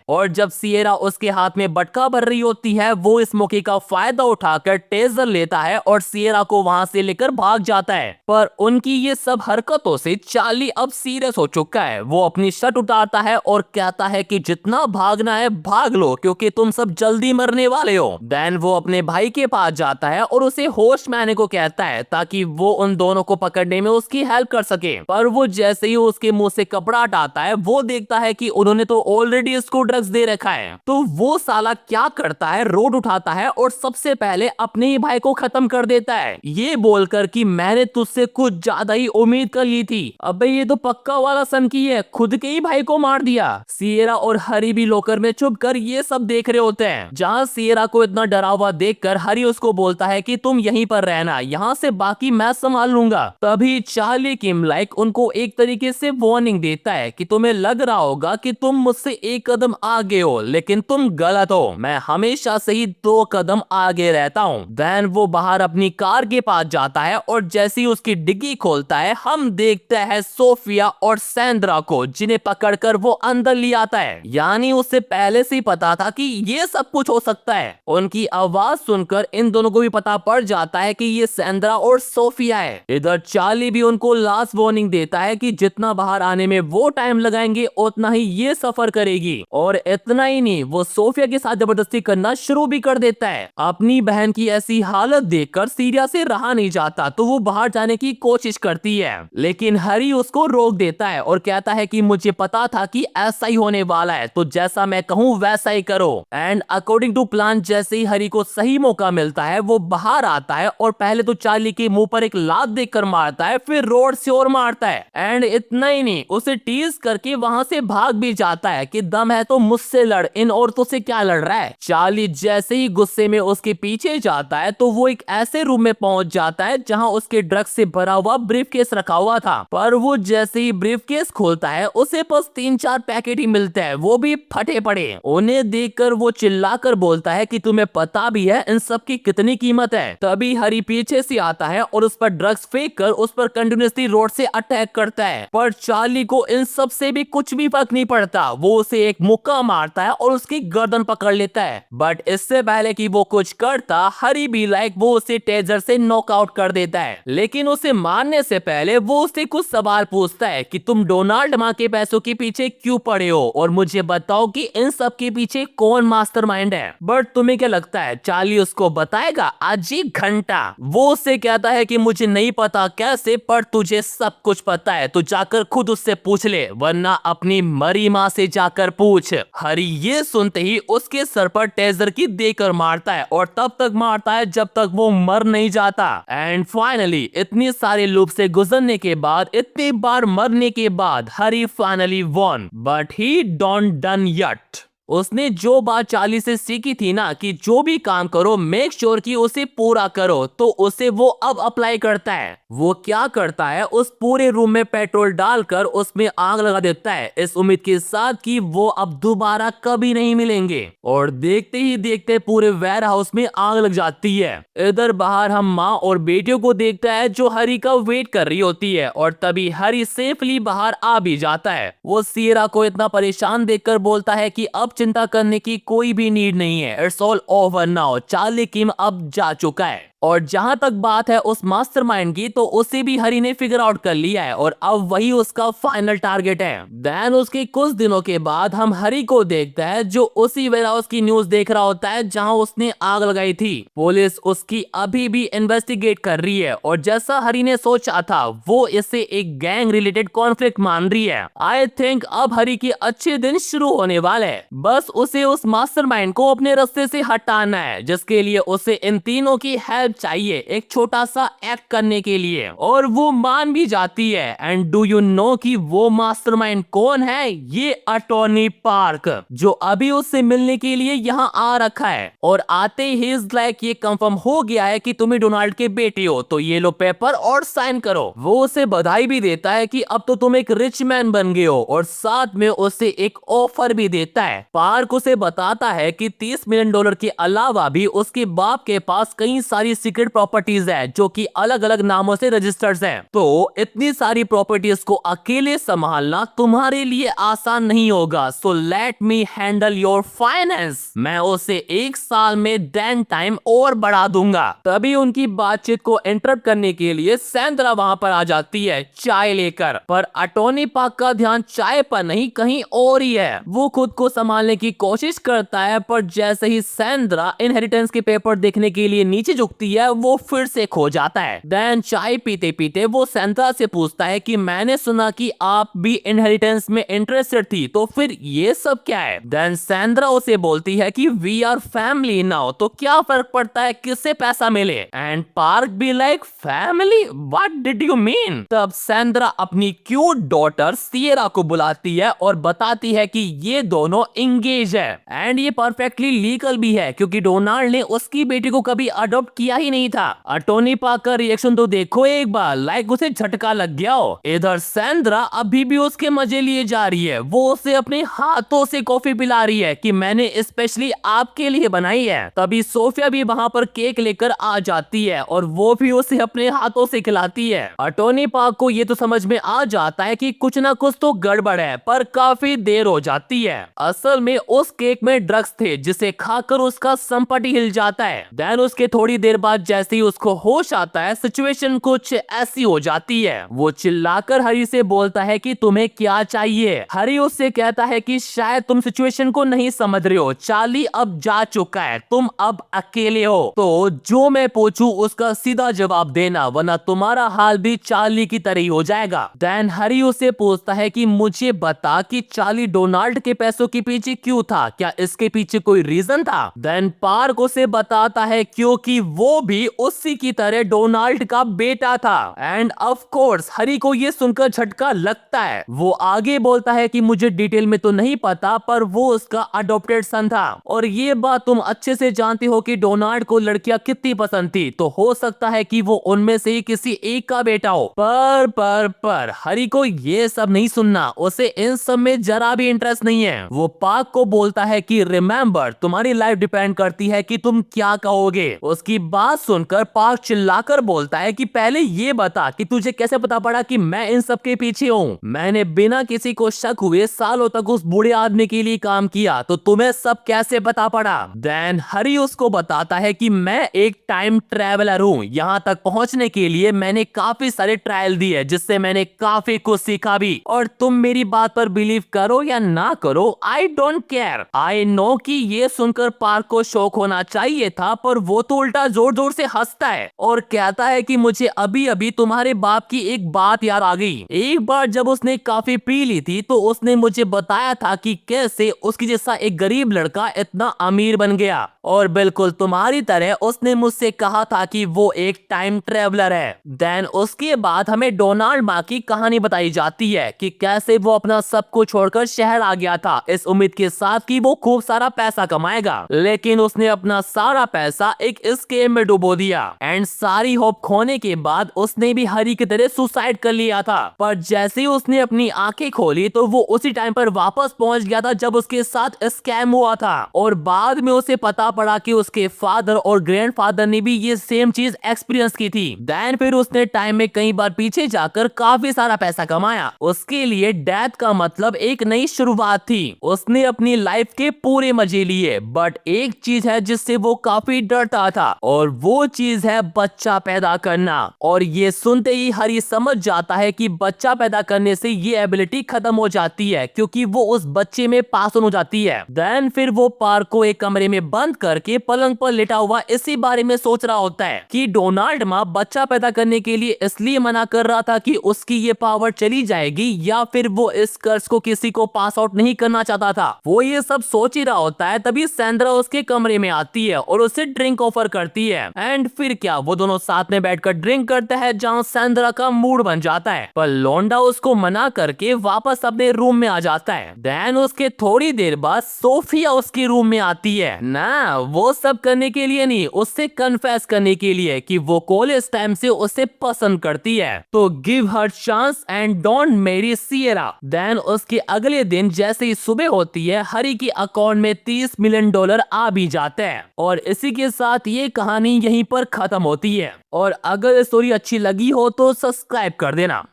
और जब सियरा उसके हाथ में बटका भर रही होती है वो इस मौके का फायदा उठाकर टेजर लेता है और सियरा को वहां से लेकर भाग जाता है। पर उनकी ये सब हरकतों से चार्ली अब सीरियस हो चुका है। वो अपनी शर्ट उतारता है और कहता है कि जितना भागना है भाग लो क्योंकि तुम सब जल्दी मरने वाले हो। देन वो अपने भाई के पास जाता है और उसे होश में आने को कहता है ताकि वो उन दोनों को पकड़ने में उसकी हेल्प कर सके। पर वो जैसे ही उसके मुंह से कपड़ा हटाता है वो देखता है कि उन्होंने तो ऑलरेडी इसको ड्रग्स दे रखा है। तो वो साला क्या करता है, रोड उठाता है और सबसे पहले अपने ही भाई को खत्म कर देता है, ये बोलकर कि मैंने तुझसे कुछ ज्यादा ही उम्मीद कर ली थी। अबे ये तो पक्का वाला सन की है, खुद के ही भाई को मार दिया। सियरा और हरी भी लॉकर में छुप कर ये सब देख रहे होते हैं। जहाँ सियरा को इतना डरा हुआ देखकर हरी उसको बोलता है कि तुम यहीं पर रहना, यहाँ से बाकी मैं संभाल लूंगा। तभी चार्ली किम लाइक उनको एक तरीके से वार्निंग देता है कि तुम्हें लग रहा होगा कि तुम मुझसे एक कदम आगे हो, लेकिन तुम गलत हो, मैं हमेशा से ही 2 कदम आगे रहता हूँ। देन वो बाहर अपनी कार के पास जाता है और जैसे ही उसकी डिग्गी चार्ली खोलता है, हम देखते हैं सोफिया और सैंड्रा को, जिन्हें पकड़कर वो अंदर ले आता है। यानी उसे पहले से ही पता था कि ये सब कुछ हो सकता है। उनकी आवाज सुनकर इन दोनों को भी पता पड़ जाता है कि ये सैंड्रा और सोफिया है। इधर चार्ली भी उनको लास्ट वार्निंग देता है कि जितना बाहर आने में वो टाइम लगाएंगे उतना ही ये सफर करेगी। और इतना ही नहीं, वो सोफिया के साथ जबरदस्ती करना शुरू भी कर देता है। अपनी बहन की ऐसी हालत देखकर सीरिया से रहा नहीं जाता तो वो बाहर जाने की कोशिश करती है, लेकिन हरी उसको रोक देता है और कहता है कि मुझे पता था कि ऐसा ही होने वाला है, तो जैसा मैं कहूँ वैसा ही करो। एंड अकॉर्डिंग टू प्लान जैसे ही हरी को सही मौका मिलता है वो बाहर आता है और पहले तो चार्ली के मुंह पर एक लात देकर मारता है, फिर रोड से और मारता है। एंड इतना ही नहीं, उसे टीज करके वहां से भाग भी जाता है कि दम है तो मुझसे लड़, इन औरतों से क्या लड़ रहा है। चार्ली जैसे ही गुस्से में उसके पीछे जाता है तो वो एक ऐसे रूम में पहुंच जाता है जहां उसके ड्रग्स से भरा हुआ ब्रीफकेस रखा हुआ था। पर वो जैसे ही ब्रीफकेस खोलता है उसे बस 3-4 पैकेट ही मिलते हैं, वो भी फटे पड़े। उन्हें देखकर वो चिल्लाकर बोलता है कि तुम्हें पता भी है इन सब की कितनी कीमत है। तभी हरी पीछे से आता है और उस पर ड्रग्स फेंक कर उस पर कंटिन्यूअसली रोड से अटैक करता है। पर चार्ली को इन सब से भी कुछ भी फर्क नहीं पड़ता, वो उसे एक मुक्का मारता है और उसकी गर्दन पकड़ लेता है। बट इससे पहले कि वो कुछ करता, हरी भी वो उसे टेजर से नॉकआउट कर देता है। लेकिन उसे मारने से पहले वो उससे कुछ सवाल पूछता है कि तुम डोनाल्ड माँ के पैसों के पीछे क्यों पड़े हो और मुझे बताओ कि इन सब के पीछे कौन मास्टरमाइंड है। बट तुम्हें क्या लगता है चार्ली उसको बताएगा? आज ही घंटा। वो उससे कहता है कि मुझे नहीं पता कैसे, पर तुझे सब कुछ पता है, तो जाकर खुद उससे पूछ ले, वरना अपनी मरी माँ से जाकर पूछ। हरी ये सुनते ही उसके सर पर टेजर की देकर मारता है और तब तक मारता है जब तक वो मर नहीं जाता। एंड फाइनली इतनी सारे लूप से गुजरने के बाद, इतनी बार मरने के बाद, Hari finally won, but he don't done yet. उसने जो बात चार्ली से सीखी थी ना कि जो भी काम करो मेक श्योर कि उसे पूरा करो, तो उसे वो अब अप्लाई करता है। वो क्या करता है, उस पूरे रूम में पेट्रोल डालकर उसमें आग लगा देता है, इस उम्मीद के साथ कि वो अब दोबारा कभी नहीं मिलेंगे। और देखते ही देखते पूरे वेयर हाउस में आग लग जाती है। इधर बाहर हम माँ और बेटियों को देखता है जो हरी का वेट कर रही होती है, और तभी हरी सेफली बाहर आ भी जाता है। वो सियरा को इतना परेशान देखकर बोलता है कि अब चिंता करने की कोई भी नीड नहीं है, it's all over now, Charlie Kim अब जा चुका है। और जहां तक बात है उस मास्टरमाइंड की, तो उसे भी हरी ने फिगर आउट कर लिया है और अब वही उसका फाइनल टारगेट है। देन उसके कुछ दिनों के बाद हम हरी को देखते हैं जो उसी वेयरहाउस की न्यूज देख रहा होता है जहां उसने आग लगाई थी। पुलिस उसकी अभी भी इन्वेस्टिगेट कर रही है और जैसा हरी ने सोचा था वो इसे एक गैंग रिलेटेड कॉन्फ्लिक्ट मान रही है। आई थिंक अब हरी के अच्छे दिन शुरू होने वाले हैं। बस उसे उस मास्टरमाइंड को अपने रास्ते से हटाना है, जिसके लिए उसे इन तीनों की हेल्प चाहिए एक छोटा सा एक्ट करने के लिए, और वो मान भी जाती है। एंड डू यू नो कि वो मास्टरमाइंड कौन है? ये अटॉर्नी पार्क, जो अभी उससे मिलने के लिए यहाँ आ रखा है। और आते ही इज लाइक ये कंफर्म हो गया है कि तुम्हें डोनाल्ड के बेटे हो, तो ये लो पेपर और साइन करो। वो उसे बधाई भी देता है कि अब तो तुम एक रिच मैन बन गए हो, और साथ में उसे एक ऑफर भी देता है। पार्क उसे बताता है कि $30 मिलियन के अलावा भी उसके बाप के पास कई सारी सीक्रेट प्रॉपर्टीज है जो कि अलग अलग नामों से रजिस्टर्ड है। तो इतनी सारी प्रॉपर्टीज को अकेले संभालना तुम्हारे लिए आसान नहीं होगा, so let me handle your finance. मैं उसे 1 साल में डेन टाइम और बढ़ा दूंगा। तभी उनकी बातचीत को इंटरप्ट करने के लिए सैंड्रा वहां पर आ जाती है चाय लेकर, पर अटॉर्नी पार्क का ध्यान चाय पर नहीं कहीं और ही है। वो खुद को संभालने की कोशिश करता है, पर जैसे ही सैंड्रा इनहेरिटेंस के पेपर देखने के लिए नीचे झुकती है वो फिर से खो जाता है। देन चाय पीते पीते वो सैंड्रा से पूछता है कि मैंने सुना कि आप भी इनहेरिटेंस में इंटरेस्टेड थी, तो फिर ये सब क्या है? देन सैंड्रा उसे बोलती है कि वी आर फैमिली नाउ, तो क्या फर्क पड़ता है किससे पैसा मिले। एंड पार्क भी like family, what did you mean? तब सैंड्रा अपनी क्यूट डॉटर सियरा को बुलाती है और बताती है कि ये दोनों इंगेज है, एंड ये परफेक्टली लीगल भी है क्योंकि डोनाल्ड ने उसकी बेटी को कभी अडॉप्ट किया ही नहीं था। अटोनी पार्क का रिएक्शन तो देखो एक बार, लाइक उसे झटका लग गया हो। इधर सैंड्रा अभी भी उसके मजे लिए जा रही है, वो उसे अपने हाथों से कॉफी पिला रही है कि मैंने स्पेशली आपके लिए बनाई है। तभी सोफिया भी वहाँ पर केक लेकर आ जाती है और वो भी उसे अपने हाथों से खिलाती है। अटोनी पार्क को ये तो समझ में आ जाता है कि कुछ ना कुछ तो गड़बड़ है, पर काफी देर हो जाती है। असल में उस केक में ड्रग्स थे जिसे खाकर उसका संपत्ति हिल जाता है। देन उसके थोड़ी देर बाद जैसे ही उसको होश आता है, सिचुएशन कुछ ऐसी हो जाती है। वो चिल्लाकर हरी से बोलता है कि तुम्हें क्या चाहिए। हरी उससे कहता है कि शायद तुम सिचुएशन को नहीं समझ रहे हो, चार्ली अब जा चुका है, तुम अब अकेले हो, तो जो मैं पूछूं उसका सीधा जवाब देना, वरना तुम्हारा हाल भी चार्ली की तरह ही हो जाएगा। देन हरी उसे पूछता है कि मुझे बता कि चार्ली डोनाल्ड के पैसों के पीछे क्यों था, क्या इसके पीछे कोई रीजन था। देन पार्क उसे बताता है क्योंकि वो भी उसी की तरह डोनाल्ड का बेटा था। एंड ऑफ कोर्स हरी को ये सुनकर झटका लगता है। वो आगे बोलता है कि मुझे डिटेल में तो नहीं पता, पर वो उसका अडॉप्टेड सन था, और ये बात तुम अच्छे से जानते हो कि डोनाल्ड को लड़कियां कितनी पसंद थी, तो हो सकता है कि वो उनमें से ही किसी एक का बेटा हो। पर हरी को ये सब नहीं सुनना, उसे इन सब में जरा भी इंटरेस्ट नहीं है। वो पार्क को बोलता है कि रिमेंबर, तुम्हारी लाइफ डिपेंड करती है कि तुम क्या कहोगे। उसकी बात सुनकर पार्क चिल्लाकर बोलता है कि पहले ये बता कि तुझे कैसे पता पड़ा कि मैं इन सब के पीछे हूँ। मैंने बिना किसी को शक हुए सालों तक उस बूढ़े आदमी के लिए काम किया, तो तुम्हें सब कैसे पता पड़ा। देन हरी उसको बताता है कि मैं एक टाइम ट्रैवलर हूँ, यहाँ तक पहुँचने के लिए मैंने काफी सारे ट्रायल दिए, जिससे मैंने काफी कुछ सीखा भी, और तुम मेरी बात पर बिलीव करो या ना करो, I don't care. I know कि ये सुनकर पार्क को शौक होना चाहिए था, पर वो तो उल्टा जोर जोर से हंसता है और कहता है कि मुझे अभी अभी तुम्हारे बाप की एक बात याद आ गई। एक बार जब उसने काफी पी ली थी तो उसने मुझे बताया था कि कैसे उसकी जैसा एक गरीब लड़का इतना अमीर बन गया, और बिल्कुल तुम्हारी तरह उसने मुझसे कहा था कि वो एक टाइम ट्रेवलर है। देन उसके बाद हमें डोनाल्ड माँ की कहानी बताई जाती है कि कैसे वो अपना सब कुछ छोड़कर शहर आ गया था, इस उम्मीद के साथ कि वो खूब सारा पैसा कमाएगा, लेकिन उसने अपना सारा पैसा एक स्कैम में डुबो दिया। एंड सारी होप खोने के बाद उसने भी हरी की तरह सुसाइड कर लिया था। पर जैसे ही उसने अपनी आंखें खोली तो वो उसी टाइम पर वापस पहुंच गया था जब उसके साथ स्कैम हुआ था, और बाद में उसे पता पड़ा कि उसके फादर और ग्रैंडफादर ने भी ये सेम चीज एक्सपीरियंस की थी। देन फिर उसने टाइम में कई बार पीछे जाकर काफी सारा पैसा कमाया। उसके लिए डेथ का मतलब एक नई शुरुआत थी। उसने अपनी लाइफ के पूरे मजे लिए, बट एक चीज है जिससे वो काफी डरता था, और वो चीज है बच्चा पैदा करना। और ये सुनते ही हरी समझ जाता है कि बच्चा पैदा करने से ये एबिलिटी खत्म हो जाती है, क्योंकि वो उस बच्चे में पास ऑन हो जाती है। देन फिर वो पार्क को एक कमरे में बंद करके पलंग पर लेटा हुआ इसी बारे में सोच रहा होता है कि डोनाल्ड माँ बच्चा पैदा करने के लिए इसलिए मना कर रहा था कि उसकी ये पावर चली जाएगी, या फिर वो इस कर्ज को किसी को पास आउट नहीं करना चाहता था। वो ये सब सोच ही रहा होता है, तभी सैंड्रा उसके कमरे में आती है और उसे ड्रिंक ऑफर करती है। एंड फिर क्या, वो दोनों साथ में बैठकर ड्रिंक करते हैं, जहाँ सैंड्रा का मूड बन जाता है, पर लोंडा उसको मना करके वापस अपने रूम में आ जाता है। देन उसके थोड़ी देर बाद सोफिया उसके रूम में आती है ना, वो सब करने के लिए नहीं, उससे कन्फेस करने के लिए कि वो कॉलेज टाइम से उसे पसंद करती है, तो give her chance and don't marry Sierra. Then उसके अगले दिन जैसे ही सुबह होती है, हरी की अकाउंट में $30 मिलियन आ भी जाते हैं, और इसी के साथ ये कहानी यहीं पर खत्म होती है। और अगर स्टोरी अच्छी लगी हो तो सब्सक्राइब कर देना।